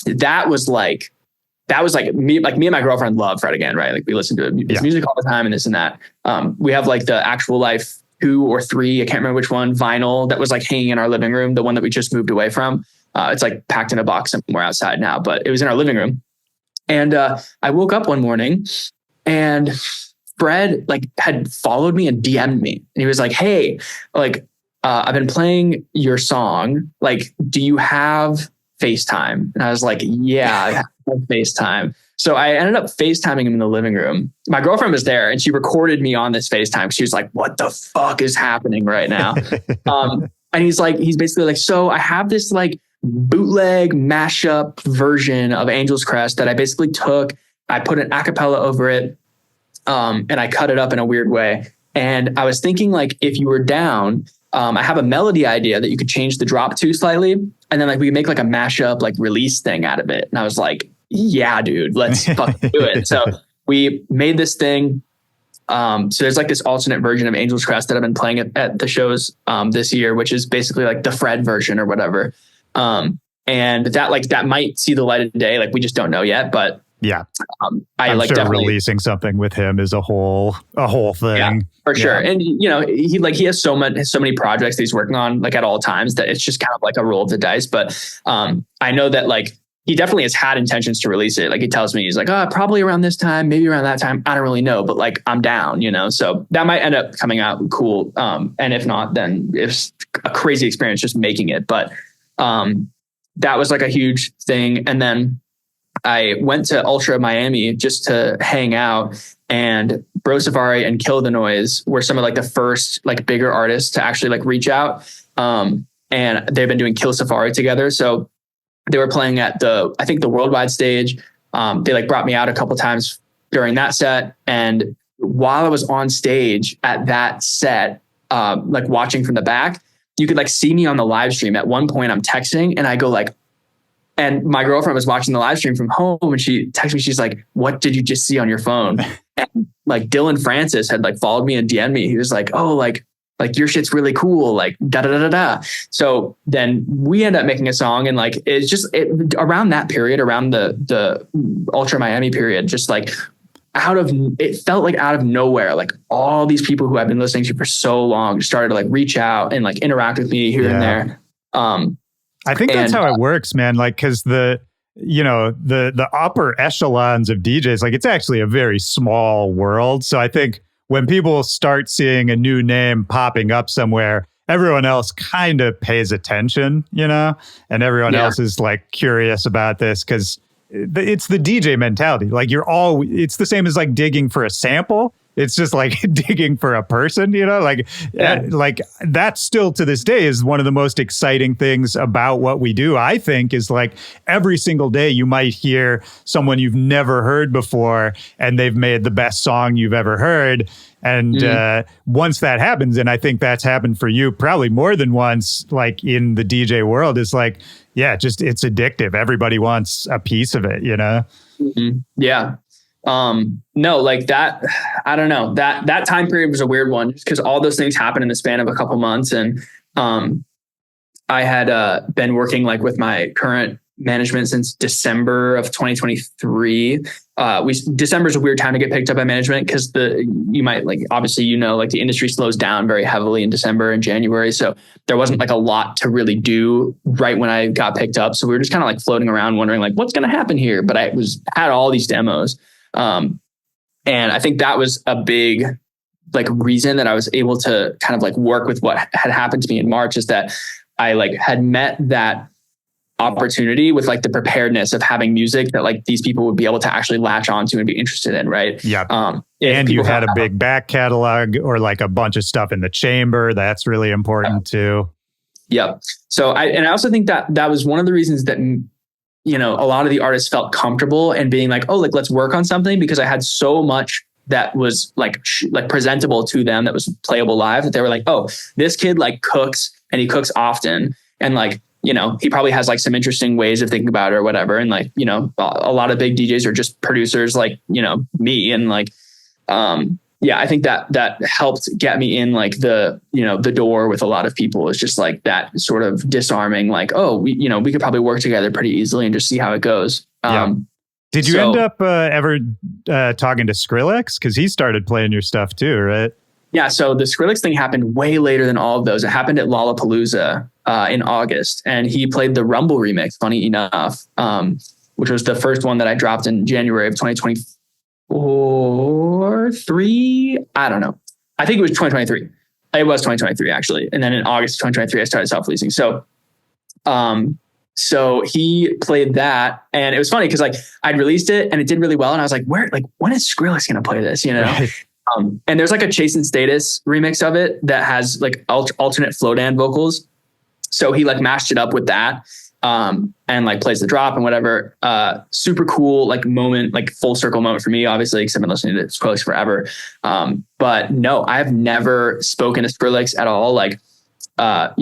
that was like me and my girlfriend love Fred again, right? Like we listen to his music all the time and this and that. We have like the actual life 2 or 3, I can't remember which one, vinyl that was like hanging in our living room, the one that we just moved away from. It's like packed in a box somewhere outside now, but it was in our living room. And I woke up one morning and Fred like had followed me and DM'd me. And he was like, hey, like I've been playing your song. Like, do you have FaceTime? And I was like, yeah, I have FaceTime. So I ended up FaceTiming him in the living room. My girlfriend was there and she recorded me on this FaceTime. She was like, what the fuck is happening right now? And he's basically like, so I have this like bootleg mashup version of Angel's Crest that I basically took, I put an acapella over it, and I cut it up in a weird way. And I was thinking like, if you were down, I have a melody idea that you could change the drop to slightly. And then like we could make like a mashup, like release thing out of it. And I was like, yeah, dude, let's fucking do it. So we made this thing. So there's like this alternate version of Angel's Crest that I've been playing at the shows this year, which is basically like the Fred version or whatever. And that might see the light of day. Like we just don't know yet, but yeah, I'm like sure releasing something with him is a whole thing. Yeah, for sure. And he has so many projects that he's working on like at all times that it's just kind of like a roll of the dice. But I know that like he definitely has had intentions to release it. Like he tells me, he's like, probably around this time, maybe around that time. I don't really know, but like I'm down, so that might end up coming out cool. And if not, then it's a crazy experience just making it. But that was like a huge thing. And then I went to Ultra Miami just to hang out, and Bro Safari and Kill the Noise were some of like the first like bigger artists to actually like reach out. And they've been doing Kill Safari together. So they were playing at the worldwide stage. They like brought me out a couple times during that set. And while I was on stage at that set, like watching from the back, you could like see me on the live stream. At one point I'm texting and I go like, And my girlfriend was watching the live stream from home and she texted me, she's like, what did you just see on your phone? And like Dylan Francis had like followed me and DM'd me. He was like, oh, like your shit's really cool. Like da da da da da. So then we end up making a song, and like it's just around that period, around the Ultra Miami period, just like it felt like out of nowhere, like all these people who I've been listening to for so long started to like reach out and like interact with me here and there. I think that's how it works, man. Like, cause the upper echelons of DJs, like it's actually a very small world. So I think when people start seeing a new name popping up somewhere, everyone else kind of pays attention, and everyone else is like curious about this because it's the DJ mentality. Like it's the same as like digging for a sample. It's just like digging for a person, like that still to this day is one of the most exciting things about what we do. I think is like every single day you might hear someone you've never heard before and they've made the best song you've ever heard. And once that happens, and I think that's happened for you probably more than once, like in the DJ world, is like, just it's addictive. Everybody wants a piece of it, Mm-hmm. Yeah. No, like that, I don't know, that time period was a weird one just because all those things happened in the span of a couple months. And, I had, been working like with my current management since December of 2023. December is a weird time to get picked up by management because you might like, obviously, like the industry slows down very heavily in December and January. So there wasn't like a lot to really do right when I got picked up. So we were just kind of like floating around wondering like, what's going to happen here? But I had all these demos. And I think that was a big like reason that I was able to kind of like work with what had happened to me in March, is that I like had met that opportunity with like the preparedness of having music that like these people would be able to actually latch onto and be interested in. Right. Yeah. And you had a big back catalog or like a bunch of stuff in the chamber. That's really important too. Yep. So I also think that was one of the reasons that, a lot of the artists felt comfortable and being like, oh, like, let's work on something, because I had so much that was like presentable to them that was playable live, that they were like, oh, this kid like cooks and he cooks often. And like, he probably has like some interesting ways of thinking about it or whatever. And like, a lot of big DJs are just producers like, me. And like, I think that helped get me in like the door with a lot of people. It's just like that sort of disarming, like, oh, we could probably work together pretty easily and just see how it goes. Did you end up ever talking to Skrillex? Because he started playing your stuff too, right? Yeah. So the Skrillex thing happened way later than all of those. It happened at Lollapalooza in August, and he played the Rumble remix, funny enough, which was the first one that I dropped in January of 2023. I don't know. I think it was 2023. It was 2023 actually. And then in August of 2023, I started self-releasing. So he played that, and it was funny because like I'd released it and it did really well, and I was like, when is Skrillex gonna play this? Right. And there's like a Chase and Status remix of it that has like alternate Flowdan vocals. So he like mashed it up with that, and like plays the drop and whatever. Super cool, like moment, like full circle moment for me, obviously, because I've been listening to Skrillex forever. But no, I've never spoken to Skrillex at all. Like, I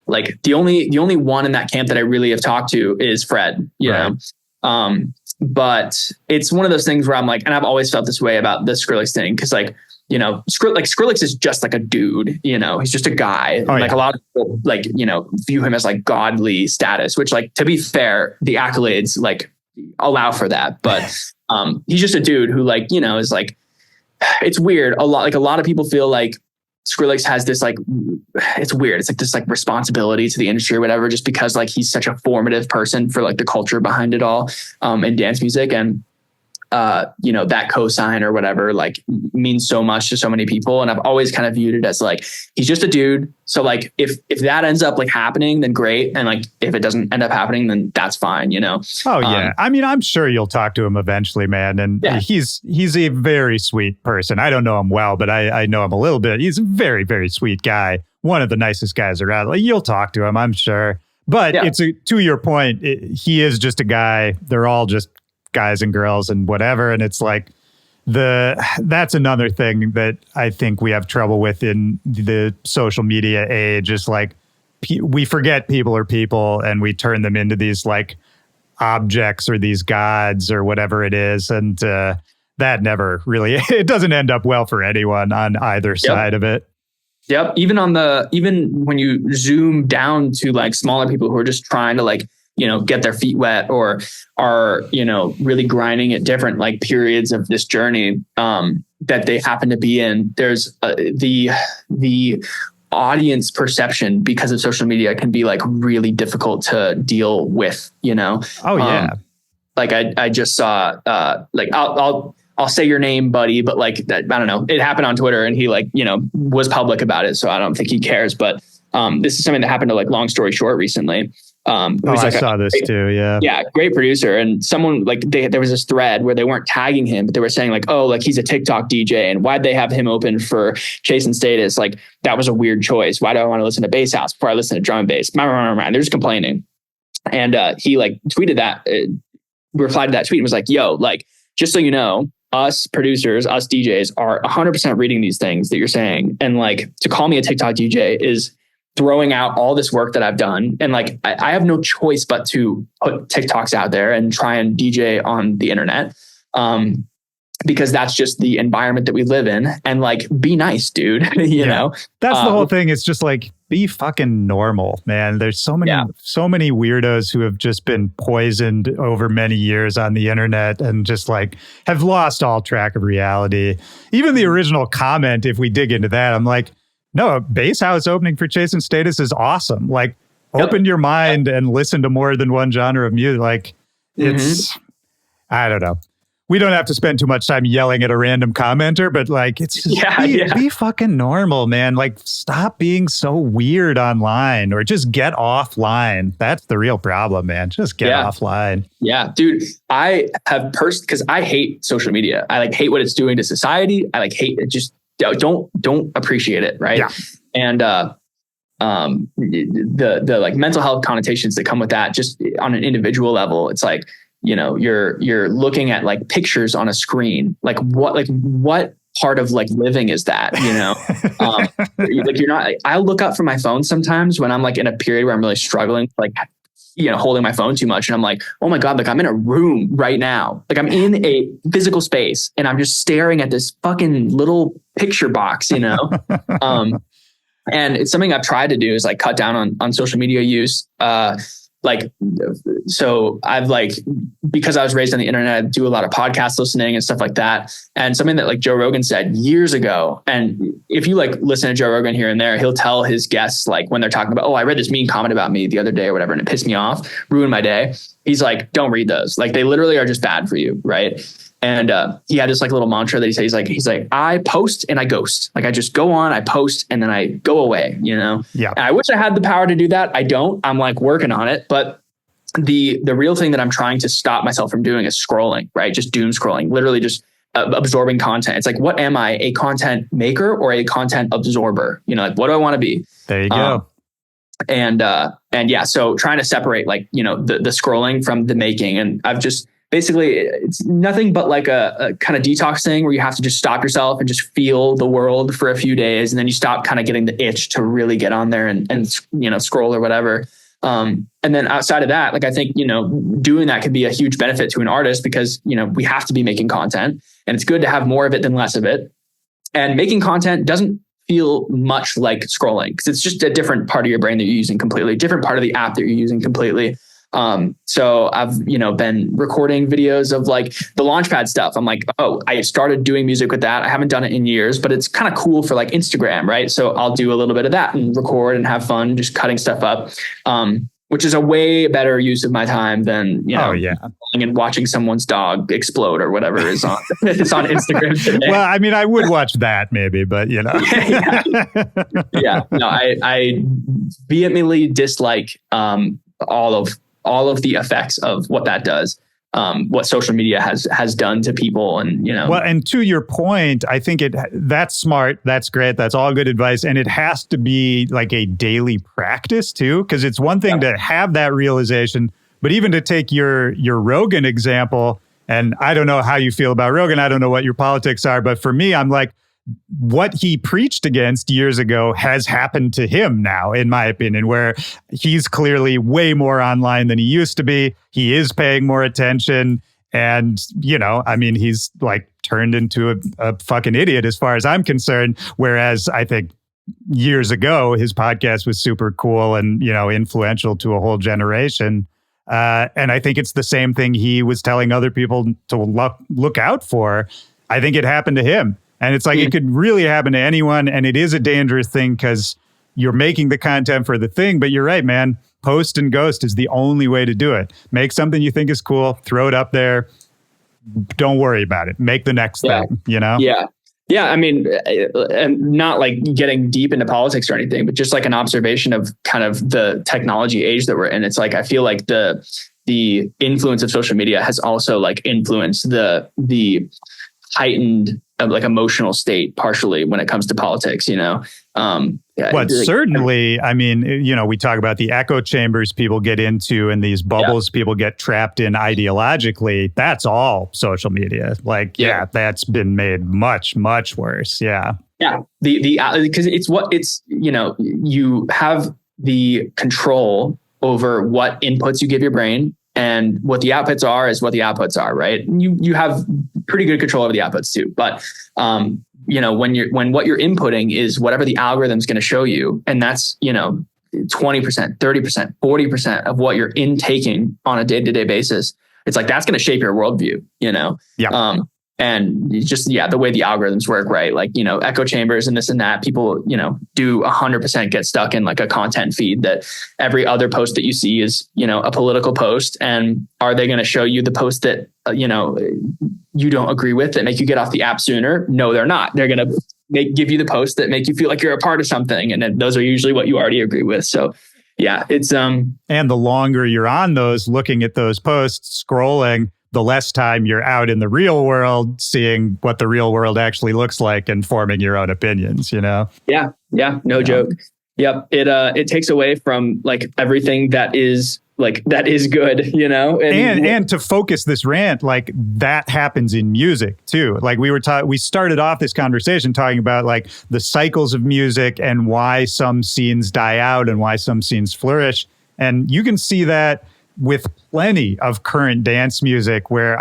like the only one in that camp that I really have talked to is Fred, you know? But it's one of those things where I'm like, and I've always felt this way about the Skrillex thing. Cause like, Skrillex is just like a dude, he's just a guy. A lot of people like, view him as like godly status, which like, to be fair, the accolades like allow for that. But, he's just a dude who like, is like, it's weird. A lot of people feel like Skrillex has this like, it's weird. It's like this like responsibility to the industry or whatever, just because like he's such a formative person for like the culture behind it all, in dance music. And, that cosign or whatever, like means so much to so many people. And I've always kind of viewed it as like, he's just a dude. So like, if that ends up like happening, then great. And like, if it doesn't end up happening, then that's fine, Oh yeah. I mean, I'm sure you'll talk to him eventually, man. And he's a very sweet person. I don't know him well, but I know him a little bit. He's a very, very sweet guy. One of the nicest guys around. Like, you'll talk to him, I'm sure. But to your point, he is just a guy. They're all just guys and girls and whatever. And it's like that's another thing that I think we have trouble with in the social media age, is like we forget people are people and we turn them into these like objects or these gods or whatever it is. And that never really, it doesn't end up well for anyone on either side of it. Yep. Even when you zoom down to like smaller people who are just trying to like, get their feet wet or are, really grinding at different like periods of this journey that they happen to be in. There's the audience perception because of social media can be like really difficult to deal with, Oh yeah. Like I just saw like I'll say your name, buddy, but like that, I don't know. It happened on Twitter and he like, was public about it. So I don't think he cares, but this is something that happened to like Long Story Short recently. I saw this too. Yeah. Yeah. Great producer. And someone like there was this thread where they weren't tagging him, but they were saying like, oh, like he's a TikTok DJ and why'd they have him open for Chase and Status? Like that was a weird choice. Why do I want to listen to Bass House before I listen to drum and bass? They're just complaining. And he like tweeted that, replied to that tweet and was like, yo, like, just so you know, us producers, us DJs are 100% reading these things that you're saying. And like to call me a TikTok DJ is throwing out all this work that I've done. And like, I have no choice but to put TikToks out there and try and DJ on the internet. Because that's just the environment that we live in. And like, be nice, dude. you know, that's the whole thing. It's just like, be fucking normal, man. There's so many weirdos who have just been poisoned over many years on the internet and just like have lost all track of reality. Even the original comment, if we dig into that, I'm like, no, Bass House opening for Chase and Status is awesome. Like, open your mind and listen to more than one genre of music. Like, it's, I don't know. We don't have to spend too much time yelling at a random commenter, but like, it's just be fucking normal, man. Like, stop being so weird online or just get offline. That's the real problem, man. Just get offline. Yeah, dude, I have because I hate social media. I like hate what it's doing to society. I like hate it. Just don't appreciate it. Right. Yeah. And, the like mental health connotations that come with that, just on an individual level, it's like, you're looking at like pictures on a screen. Like what part of like living is that, like you're not, I look up from my phone sometimes when I'm like in a period where I'm really struggling, like, holding my phone too much. And I'm like, oh my God, like I'm in a room right now. Like I'm in a physical space and I'm just staring at this fucking little picture box, and it's something I've tried to do is like cut down on social media use. So I've like, because I was raised on the internet, I do a lot of podcast listening and stuff like that. And something that like Joe Rogan said years ago. And if you like listen to Joe Rogan here and there, he'll tell his guests, like when they're talking about, oh, I read this mean comment about me the other day or whatever, and it pissed me off, ruined my day. He's like, don't read those. Like they literally are just bad for you. Right. And he had this like little mantra that he says, he's like, I post and I ghost. Like I just go on, I post and then I go away, Yeah. And I wish I had the power to do that. I don't. I'm like working on it. But the real thing that I'm trying to stop myself from doing is scrolling, right? Just doom scrolling, literally just absorbing content. It's like, what am I, a content maker or a content absorber? Like what do I want to be? There you go. And yeah, so trying to separate like, the scrolling from the making. And I've just, basically, it's nothing but like a kind of detox thing where you have to just stop yourself and just feel the world for a few days. And then you stop kind of getting the itch to really get on there and scroll or whatever. And then outside of that, like I think, doing that could be a huge benefit to an artist because, we have to be making content and it's good to have more of it than less of it. And making content doesn't feel much like scrolling because it's just a different part of your brain that you're using completely, different part of the app that you're using completely. So I've, been recording videos of like the Launchpad stuff. I'm like, oh, I started doing music with that. I haven't done it in years, but it's kind of cool for like Instagram. Right. So I'll do a little bit of that and record and have fun, just cutting stuff up. Which is a way better use of my time than, and watching someone's dog explode or whatever is on, it's on Instagram today. Well, I mean, I would watch that maybe, but Yeah. No, I vehemently dislike, all of the effects of what that does, what social media has done to people. And, Well, and to your point, I think that's smart. That's great. That's all good advice. And it has to be like a daily practice too, because it's one thing to have that realization, but even to take your Rogan example, and I don't know how you feel about Rogan. I don't know what your politics are, but for me, I'm like, what he preached against years ago has happened to him now, in my opinion, where he's clearly way more online than he used to be. He is paying more attention. And, I mean, he's like turned into a fucking idiot as far as I'm concerned. Whereas I think years ago, his podcast was super cool and, influential to a whole generation. And I think it's the same thing he was telling other people to look out for. I think it happened to him. And it's like, it could really happen to anyone. And it is a dangerous thing because you're making the content for the thing. But you're right, man. Post and ghost is the only way to do it. Make something you think is cool, throw it up there. Don't worry about it. Make the next thing, Yeah. Yeah. I mean, and not like getting deep into politics or anything, but just like an observation of kind of the technology age that we're in. It's like, I feel like the influence of social media has also like influenced the heightened like emotional state partially when it comes to politics, But certainly, I mean, we talk about the echo chambers people get into and these bubbles people get trapped in ideologically. That's all social media. Like, that's been made much, much worse. Yeah. Yeah. Because you have the control over what inputs you give your brain. And what the outputs are is what the outputs are, right? You have pretty good control over the outputs too. But when what you're inputting is whatever the algorithm's going to show you, and that's 20%, 30%, 40% of what you're intaking on a day-to-day basis, it's like that's going to shape your worldview. Yeah. And just, the way the algorithms work, right? Like, echo chambers and this and that, people, do 100% get stuck in like a content feed that every other post that you see is, a political post. And are they going to show you the post that, you don't agree with that make you get off the app sooner? No, they're not. They're going to give you the posts that make you feel like you're a part of something. And then those are usually what you already agree with. So yeah, it's, and the longer you're on those, looking at those posts, scrolling, the less time you're out in the real world, seeing what the real world actually looks like and forming your own opinions, Yeah. Yeah. No joke. Yep. It takes away from like everything that is good, and to focus this rant, like that happens in music too. Like we started off this conversation talking about like the cycles of music and why some scenes die out and why some scenes flourish. And you can see that with plenty of current dance music where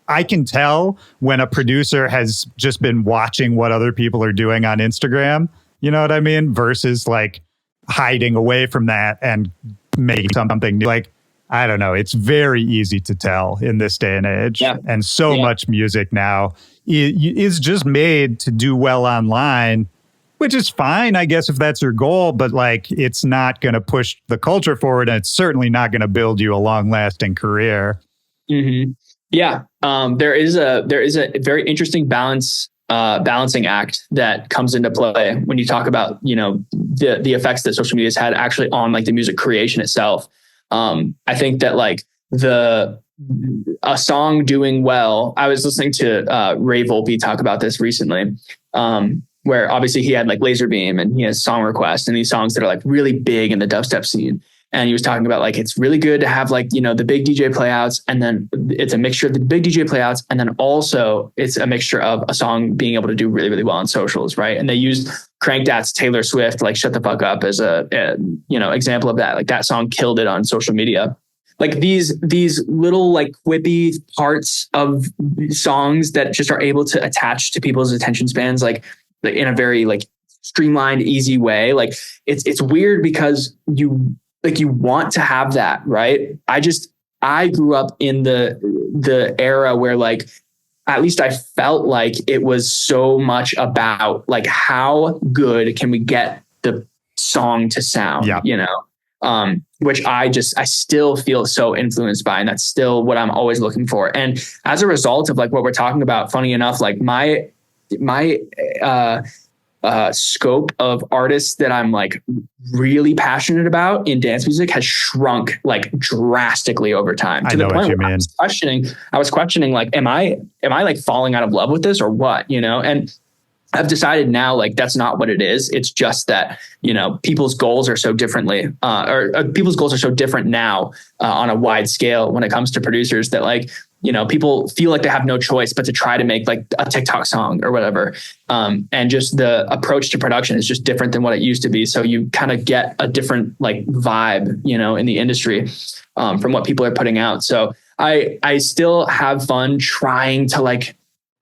I can tell when a producer has just been watching what other people are doing on Instagram, you know what I mean? Versus like hiding away from that and making something new. Like, I don't know. It's very easy to tell in this day and age. Yeah. And so much music now is just made to do well online, which is fine, I guess, if that's your goal, but like, it's not going to push the culture forward, and it's certainly not going to build you a long-lasting career. Mm-hmm. Yeah, there is a very interesting balancing act that comes into play when you talk about the effects that social media has had actually on like the music creation itself. I think that like a song doing well. I was listening to Ray Volpe talk about this recently. Where obviously he had like Laserbeam and he has Song Request and these songs that are like really big in the dubstep scene. And he was talking about like, it's really good to have like, the big DJ playouts, and then it's a mixture of the big DJ playouts. And then also it's a mixture of a song being able to do really, really well on socials. Right. And they used Crank That's Taylor Swift, like Shut the Fuck Up as a example of that. Like that song killed it on social media. Like these little like quippy parts of songs that just are able to attach to people's attention spans, like in a very like streamlined, easy way. Like it's weird because you want to have that, right? I grew up in the era where like, at least I felt like it was so much about like, how good can we get the song to sound, which I still feel so influenced by. And that's still what I'm always looking for. And as a result of like what we're talking about, funny enough, like my scope of artists that I'm like really passionate about in dance music has shrunk like drastically over time to the point where I was questioning like, am I like falling out of love with this or what, and I've decided now, like, that's not what it is. It's just that, people's goals are so differently, people's goals are so different now on a wide scale when it comes to producers that like, people feel like they have no choice but to try to make like a TikTok song or whatever. And just the approach to production is just different than what it used to be. So you kind of get a different like vibe, in the industry from what people are putting out. So I still have fun trying to like,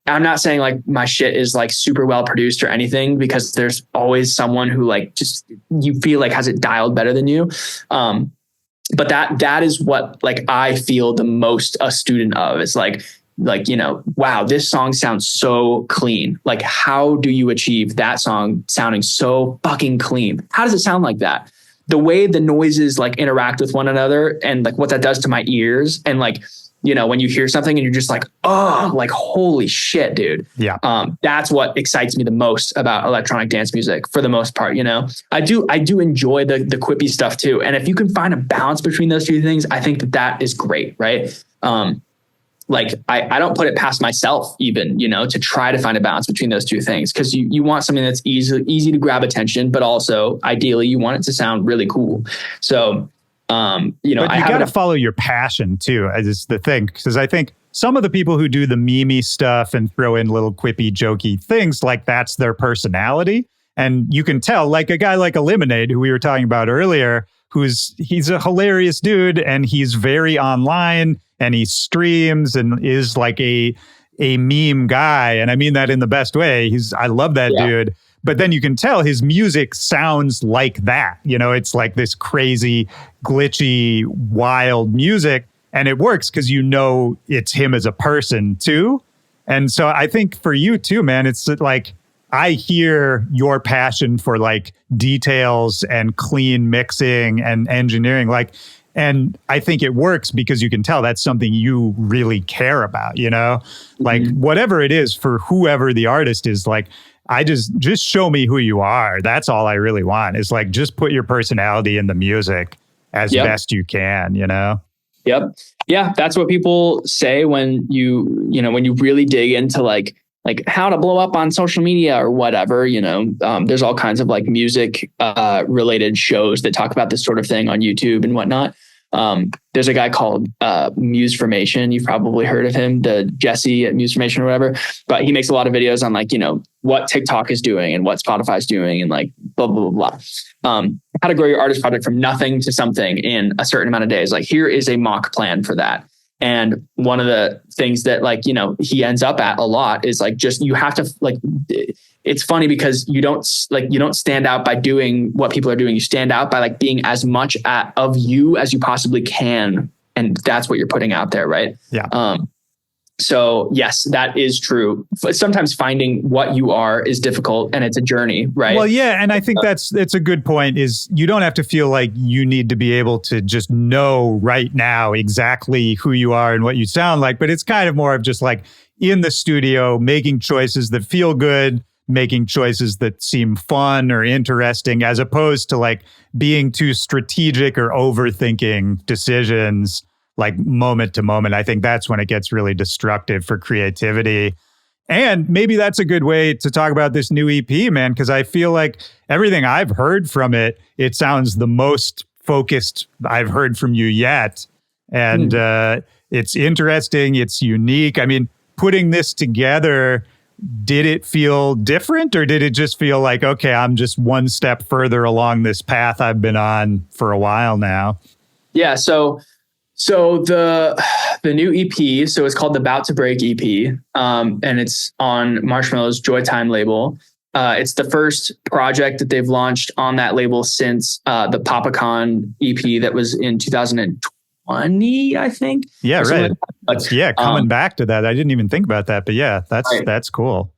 I'm not saying like my shit is like super well produced or anything, because there's always someone who like just you feel like has it dialed better than you. But that is what like I feel the most a student of. It's like, wow, this song sounds so clean. Like, how do you achieve that song sounding so fucking clean? How does it sound like that? The way the noises like interact with one another and like what that does to my ears, and like, when you hear something and you're just like, oh, like, holy shit, dude. Yeah. That's what excites me the most about electronic dance music for the most part. I do enjoy the quippy stuff too. And if you can find a balance between those two things, I think that is great. Right. Like I don't put it past myself even, to try to find a balance between those two things. Cause you want something that's easy to grab attention, but also ideally you want it to sound really cool. So, but you got to follow your passion too. Is the thing, because I think some of the people who do the meme stuff and throw in little quippy, jokey things, like that's their personality, and you can tell. Like a guy like Eliminate, who we were talking about earlier, he's a hilarious dude, and he's very online, and he streams and is like a meme guy, and I mean that in the best way. I love that dude. But then you can tell his music sounds like that. It's like this crazy, glitchy, wild music. And it works because it's him as a person too. And so I think for you too, man, it's like I hear your passion for like details and clean mixing and engineering. And I think it works because you can tell that's something you really care about, like whatever it is for whoever the artist is, like, I just show me who you are. That's all I really want, is like, just put your personality in the music as best you can, Yep. Yeah. That's what people say when you really dig into like how to blow up on social media or whatever, there's all kinds of like music related shows that talk about this sort of thing on YouTube and whatnot. There's a guy called Musformation. You've probably heard of him, the Jesse at Musformation or whatever, but he makes a lot of videos on like, what TikTok is doing and what Spotify is doing and like blah, blah, blah, blah. How to grow your artist project from nothing to something in a certain amount of days. Like, here is a mock plan for that. And one of the things that like, he ends up at a lot is like, just, you have to like, it's funny because you don't stand out by doing what people are doing. You stand out by like being as much of you as you possibly can. And that's what you're putting out there. Right. Yeah. So yes, that is true. Sometimes finding what you are is difficult, and it's a journey, right? Well, yeah. And I think it's a good point, is you don't have to feel like you need to be able to just know right now exactly who you are and what you sound like. But it's kind of more of just like in the studio, making choices that feel good, making choices that seem fun or interesting, as opposed to like being too strategic or overthinking decisions like moment to moment. I think that's when it gets really destructive for creativity. And maybe that's a good way to talk about this new EP, man, because I feel like everything I've heard from it, it sounds the most focused I've heard from you yet. And it's interesting. It's unique. I mean, putting this together, did it feel different, or did it just feel like, okay, I'm just one step further along this path I've been on for a while now? Yeah. So the new EP, so it's called the About to Break EP, and it's on Marshmallow's Joytime label. It's the first project that they've launched on that label since the PapaCon EP that was in 2020, I think. Yeah, right. Coming back to that, I didn't even think about that, but yeah, that's cool.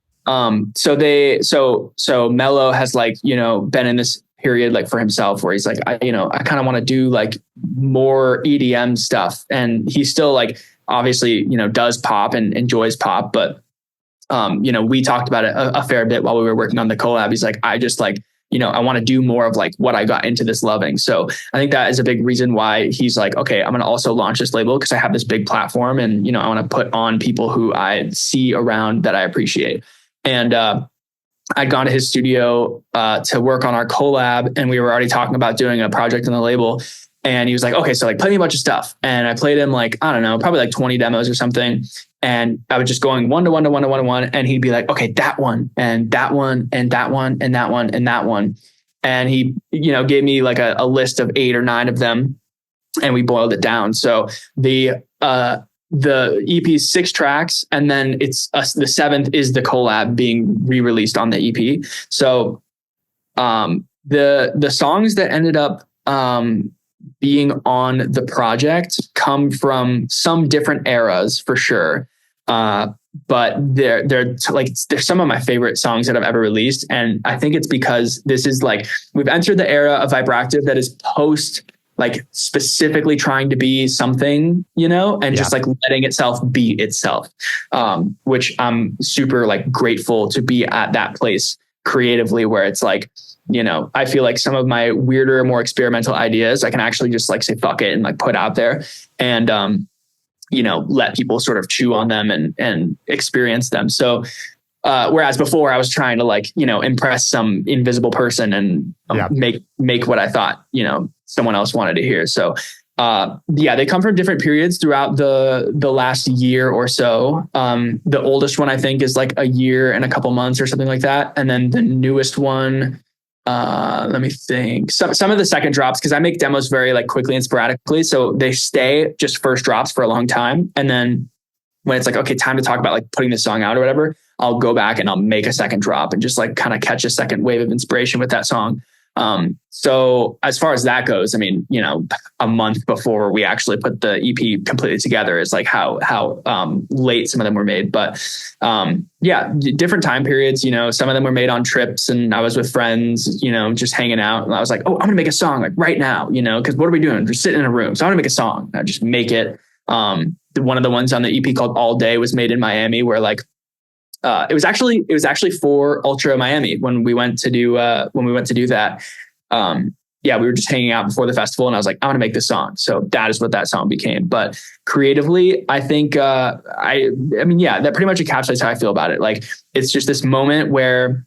So Mello has like, been in this period like for himself where he's like, I kind of want to do like more EDM stuff, and he still like obviously does pop and enjoys pop, but we talked about it a fair bit while we were working on the collab. He's like, I just like I want to do more of like what I got into this loving. So I think that is a big reason why he's like, okay, I'm going to also launch this label because I have this big platform, and I want to put on people who I see around that I appreciate. And I'd gone to his studio to work on our collab, and we were already talking about doing a project on the label. And he was like, okay, so like play me a bunch of stuff. And I played him like, I don't know, probably like 20 demos or something. And I was just going one to one to one to one to one. And he'd be like, okay, that one and that one and that one and that one and that one. And he, you know, gave me like a list of 8 or 9 of them, and we boiled it down. So the EP is 6 tracks, and then it's the 7th is the collab being re-released on the EP. So the songs that ended up being on the project come from some different eras for sure. But they're some of my favorite songs that I've ever released. And I think it's because this is like, we've entered the era of Viperactive that is post like specifically trying to be something, you know, and just like letting itself be itself. Which I'm super like grateful to be at that place creatively, where it's like, you know, I feel like some of my weirder, more experimental ideas, I can actually just like say, fuck it, and like put out there and, you know, let people sort of chew on them and experience them. So, whereas before I was trying to like, you know, impress some invisible person and make what I thought, you know, someone else wanted to hear. So, they come from different periods throughout the last year or so. The oldest one I think is like a year and a couple months or something like that. And then the newest one, let me think. Some of the second drops, because I make demos very like quickly and sporadically, so they stay just first drops for a long time. And then when it's like, okay, time to talk about like putting this song out or whatever, I'll go back and I'll make a second drop and just like kind of catch a second wave of inspiration with that song. So as far as that goes, I mean, you know, a month before we actually put the EP completely together is like how late some of them were made. But different time periods, you know, some of them were made on trips and I was with friends, you know, just hanging out. And I was like, oh, I'm gonna make a song like right now, you know, because what are we doing? We're sitting in a room. So I'm gonna make a song. I just make it. One of the ones on the EP called All Day was made in Miami, where like it was actually for Ultra Miami when we went to do that. We were just hanging out before the festival and I was like, I'm going to make this song. So that is what that song became. But creatively, I think, that pretty much encapsulates how I feel about it. Like, it's just this moment where,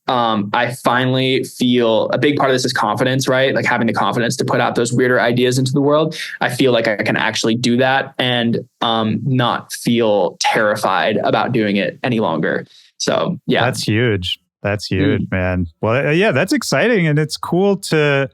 I finally feel a big part of this is confidence, right? Like having the confidence to put out those weirder ideas into the world. I feel like I can actually do that and, not feel terrified about doing it any longer. So yeah, that's huge. That's huge, man. Well, that's exciting. And it's cool to,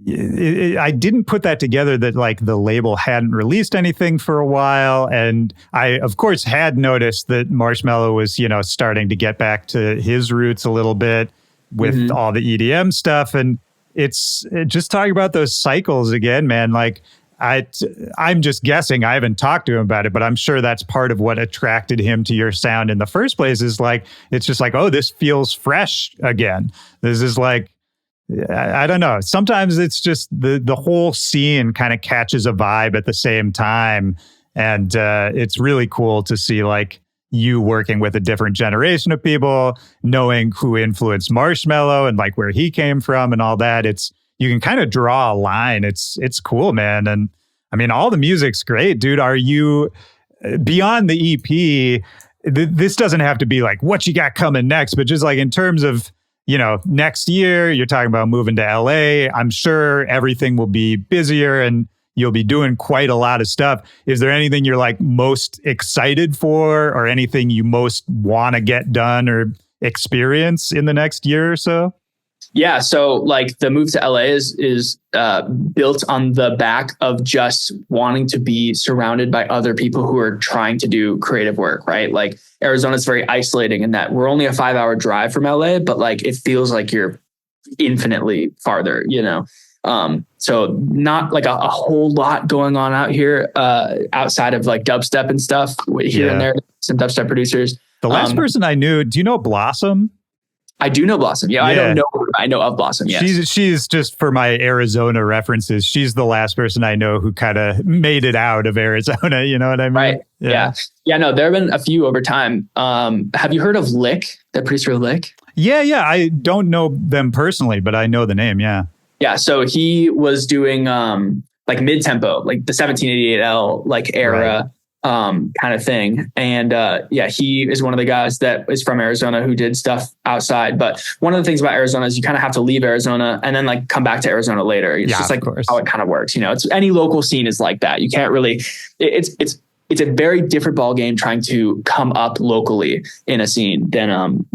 I didn't put that together that like the label hadn't released anything for a while. And I, of course, had noticed that Marshmello was, you know, starting to get back to his roots a little bit with all the EDM stuff. And it's just talking about those cycles again, man. Like I'm just guessing, I haven't talked to him about it, but I'm sure that's part of what attracted him to your sound in the first place is like, it's just like, oh, this feels fresh again. This is like, I don't know. Sometimes it's just the whole scene kind of catches a vibe at the same time. And it's really cool to see like you working with a different generation of people, knowing who influenced Marshmello and like where he came from and all that. You can kind of draw a line. It's cool, man. And I mean, all the music's great, dude. Are you beyond the EP? This doesn't have to be like what you got coming next, but just like in terms of, you know, next year, you're talking about moving to LA. I'm sure everything will be busier and you'll be doing quite a lot of stuff. Is there anything you're like most excited for or anything you most want to get done or experience in the next year or so? Yeah. So like the move to LA is built on the back of just wanting to be surrounded by other people who are trying to do creative work, right? Like Arizona's very isolating in that we're only a 5-hour drive from LA, but like it feels like you're infinitely farther, you know? So not like a whole lot going on out here, outside of like dubstep and stuff here and there, some dubstep producers. The last person I knew, do you know Blossom? I do know Blossom. Yeah, I don't know. I know of Blossom. Yes. She's just for my Arizona references. She's the last person I know who kind of made it out of Arizona. You know what I mean? Right. Yeah. No, there have been a few over time. Have you heard of Lick, the producer of Lick? Yeah. I don't know them personally, but I know the name. Yeah. Yeah. So he was doing like mid-tempo, like the 1788L like era. kind of thing. And he is one of the guys that is from Arizona who did stuff outside. But one of the things about Arizona is you kind of have to leave Arizona and then like come back to Arizona later. It's just like how it kind of works. You know, it's any local scene is like that. You can't really, it's a very different ball game trying to come up locally in a scene than,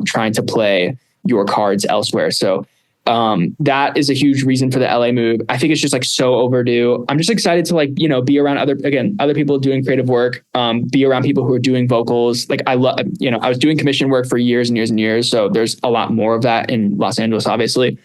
trying to play your cards elsewhere. So that is a huge reason for the LA move. I think it's just like so overdue. I'm just excited to like, be around other people doing creative work, be around people who are doing vocals. Like I love, I was doing commission work for years and years and years. So there's a lot more of that in Los Angeles, obviously,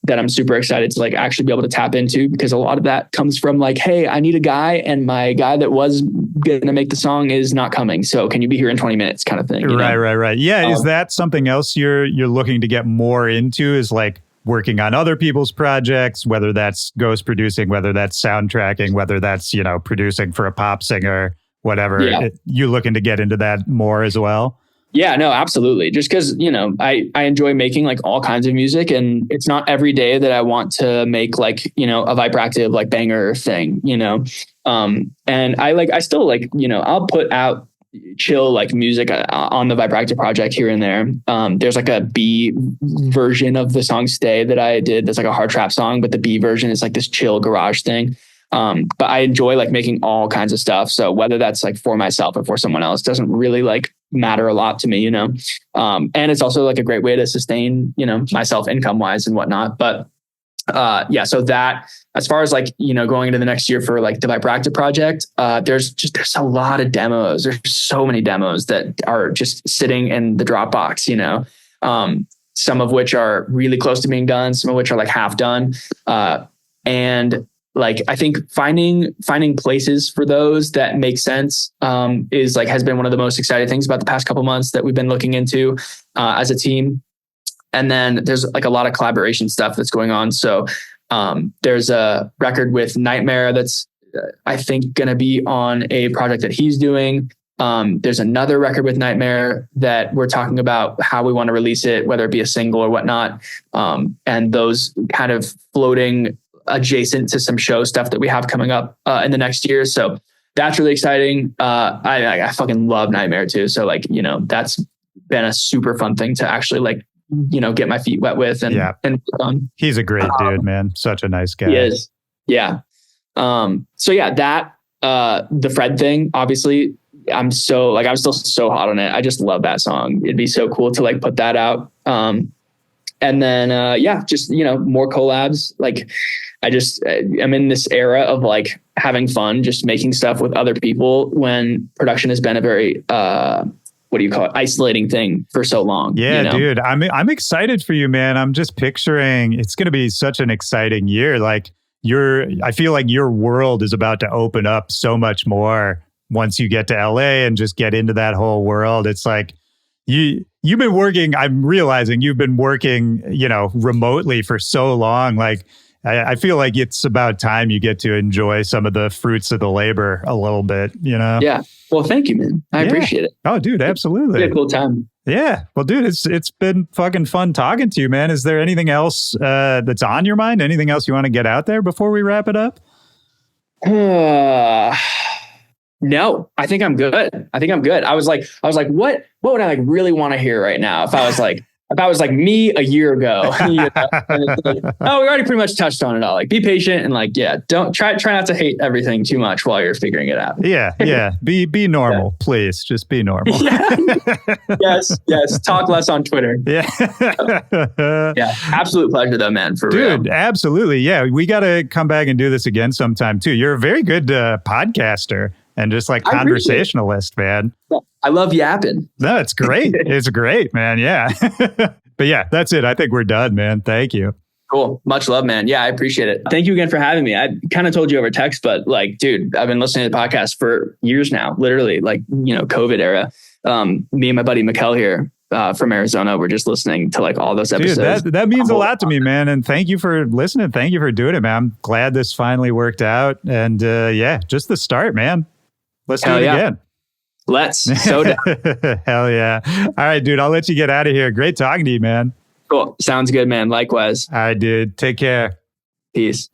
that I'm super excited to like actually be able to tap into, because a lot of that comes from like, hey, I need a guy and my guy that was going to make the song is not coming. So can you be here in 20 minutes kind of thing? Right. Yeah. Is that something else you're looking to get more into, is like working on other people's projects, whether that's ghost producing, whether that's soundtracking, whether that's, producing for a pop singer, whatever. Yeah. You looking to get into that more as well? Yeah, no, absolutely. Just because, I enjoy making like all kinds of music, and it's not every day that I want to make like, a Viperactive like banger thing, and I still like, I'll put out chill like music on the Viperactive project here and there. There's like a B version of the song Stay that I did. That's like a hard trap song, but the B version is like this chill garage thing. But I enjoy like making all kinds of stuff. So whether that's like for myself or for someone else doesn't really like matter a lot to me, and it's also like a great way to sustain, myself income wise and whatnot. But so that as far as like, going into the next year for like the Viperactive project, there's a lot of demos. There's so many demos that are just sitting in the Dropbox, some of which are really close to being done, some of which are like half done. And like, I think finding places for those that make sense is like, has been one of the most exciting things about the past couple months that we've been looking into as a team. And then there's like a lot of collaboration stuff that's going on. So there's a record with Nightmare that's I think going to be on a project that he's doing. There's another record with Nightmare that we're talking about how we want to release it, whether it be a single or whatnot. And those kind of floating adjacent to some show stuff that we have coming up in the next year. So that's really exciting. I fucking love Nightmare too. So like, that's been a super fun thing to actually like, get my feet wet with and work on. He's a great dude, man. Such a nice guy. He is. Yeah. That the Fred thing, obviously I'm still so hot on it. I just love that song. It'd be so cool to like put that out. And then, more collabs. Like I'm in this era of like having fun, just making stuff with other people when production has been a very, isolating thing for so long. Yeah, dude, I'm excited for you, man. I'm just picturing it's going to be such an exciting year. Like I feel like your world is about to open up so much more once you get to LA and just get into that whole world. It's like, you've been working, I'm realizing you've been working, remotely for so long. Like, I feel like it's about time you get to enjoy some of the fruits of the labor a little bit, Yeah. Well, thank you, man. I appreciate it. Oh, dude, absolutely. It's a cool time. Yeah. Well, dude, it's been fucking fun talking to you, man. Is there anything else that's on your mind? Anything else you want to get out there before we wrap it up? No, I think I'm good. I was like, what would I like really want to hear right now? If I was like me a year ago, we already pretty much touched on it all. Like, be patient and like, don't try not to hate everything too much while you're figuring it out. Yeah. Be normal, please. Just be normal. Yes. Talk less on Twitter. Yeah. Absolute pleasure though, man. For real. Dude, absolutely. Yeah. We got to come back and do this again sometime too. You're a very good podcaster and just like conversationalist, man. I love yapping. No, it's great. It's great, man. Yeah. But yeah, that's it. I think we're done, man. Thank you. Cool. Much love, man. Yeah, I appreciate it. Thank you again for having me. I kind of told you over text, but like, dude, I've been listening to the podcast for years now, literally like, COVID era. Me and my buddy Mikkel here from Arizona, we're just listening to like all those episodes. Dude, that means a lot to me, man. And thank you for listening. Thank you for doing it, man. I'm glad this finally worked out. And just the start, man. Let's do it again. Let's. So down. Hell yeah. All right, dude. I'll let you get out of here. Great talking to you, man. Cool. Sounds good, man. Likewise. All right, dude. Take care. Peace.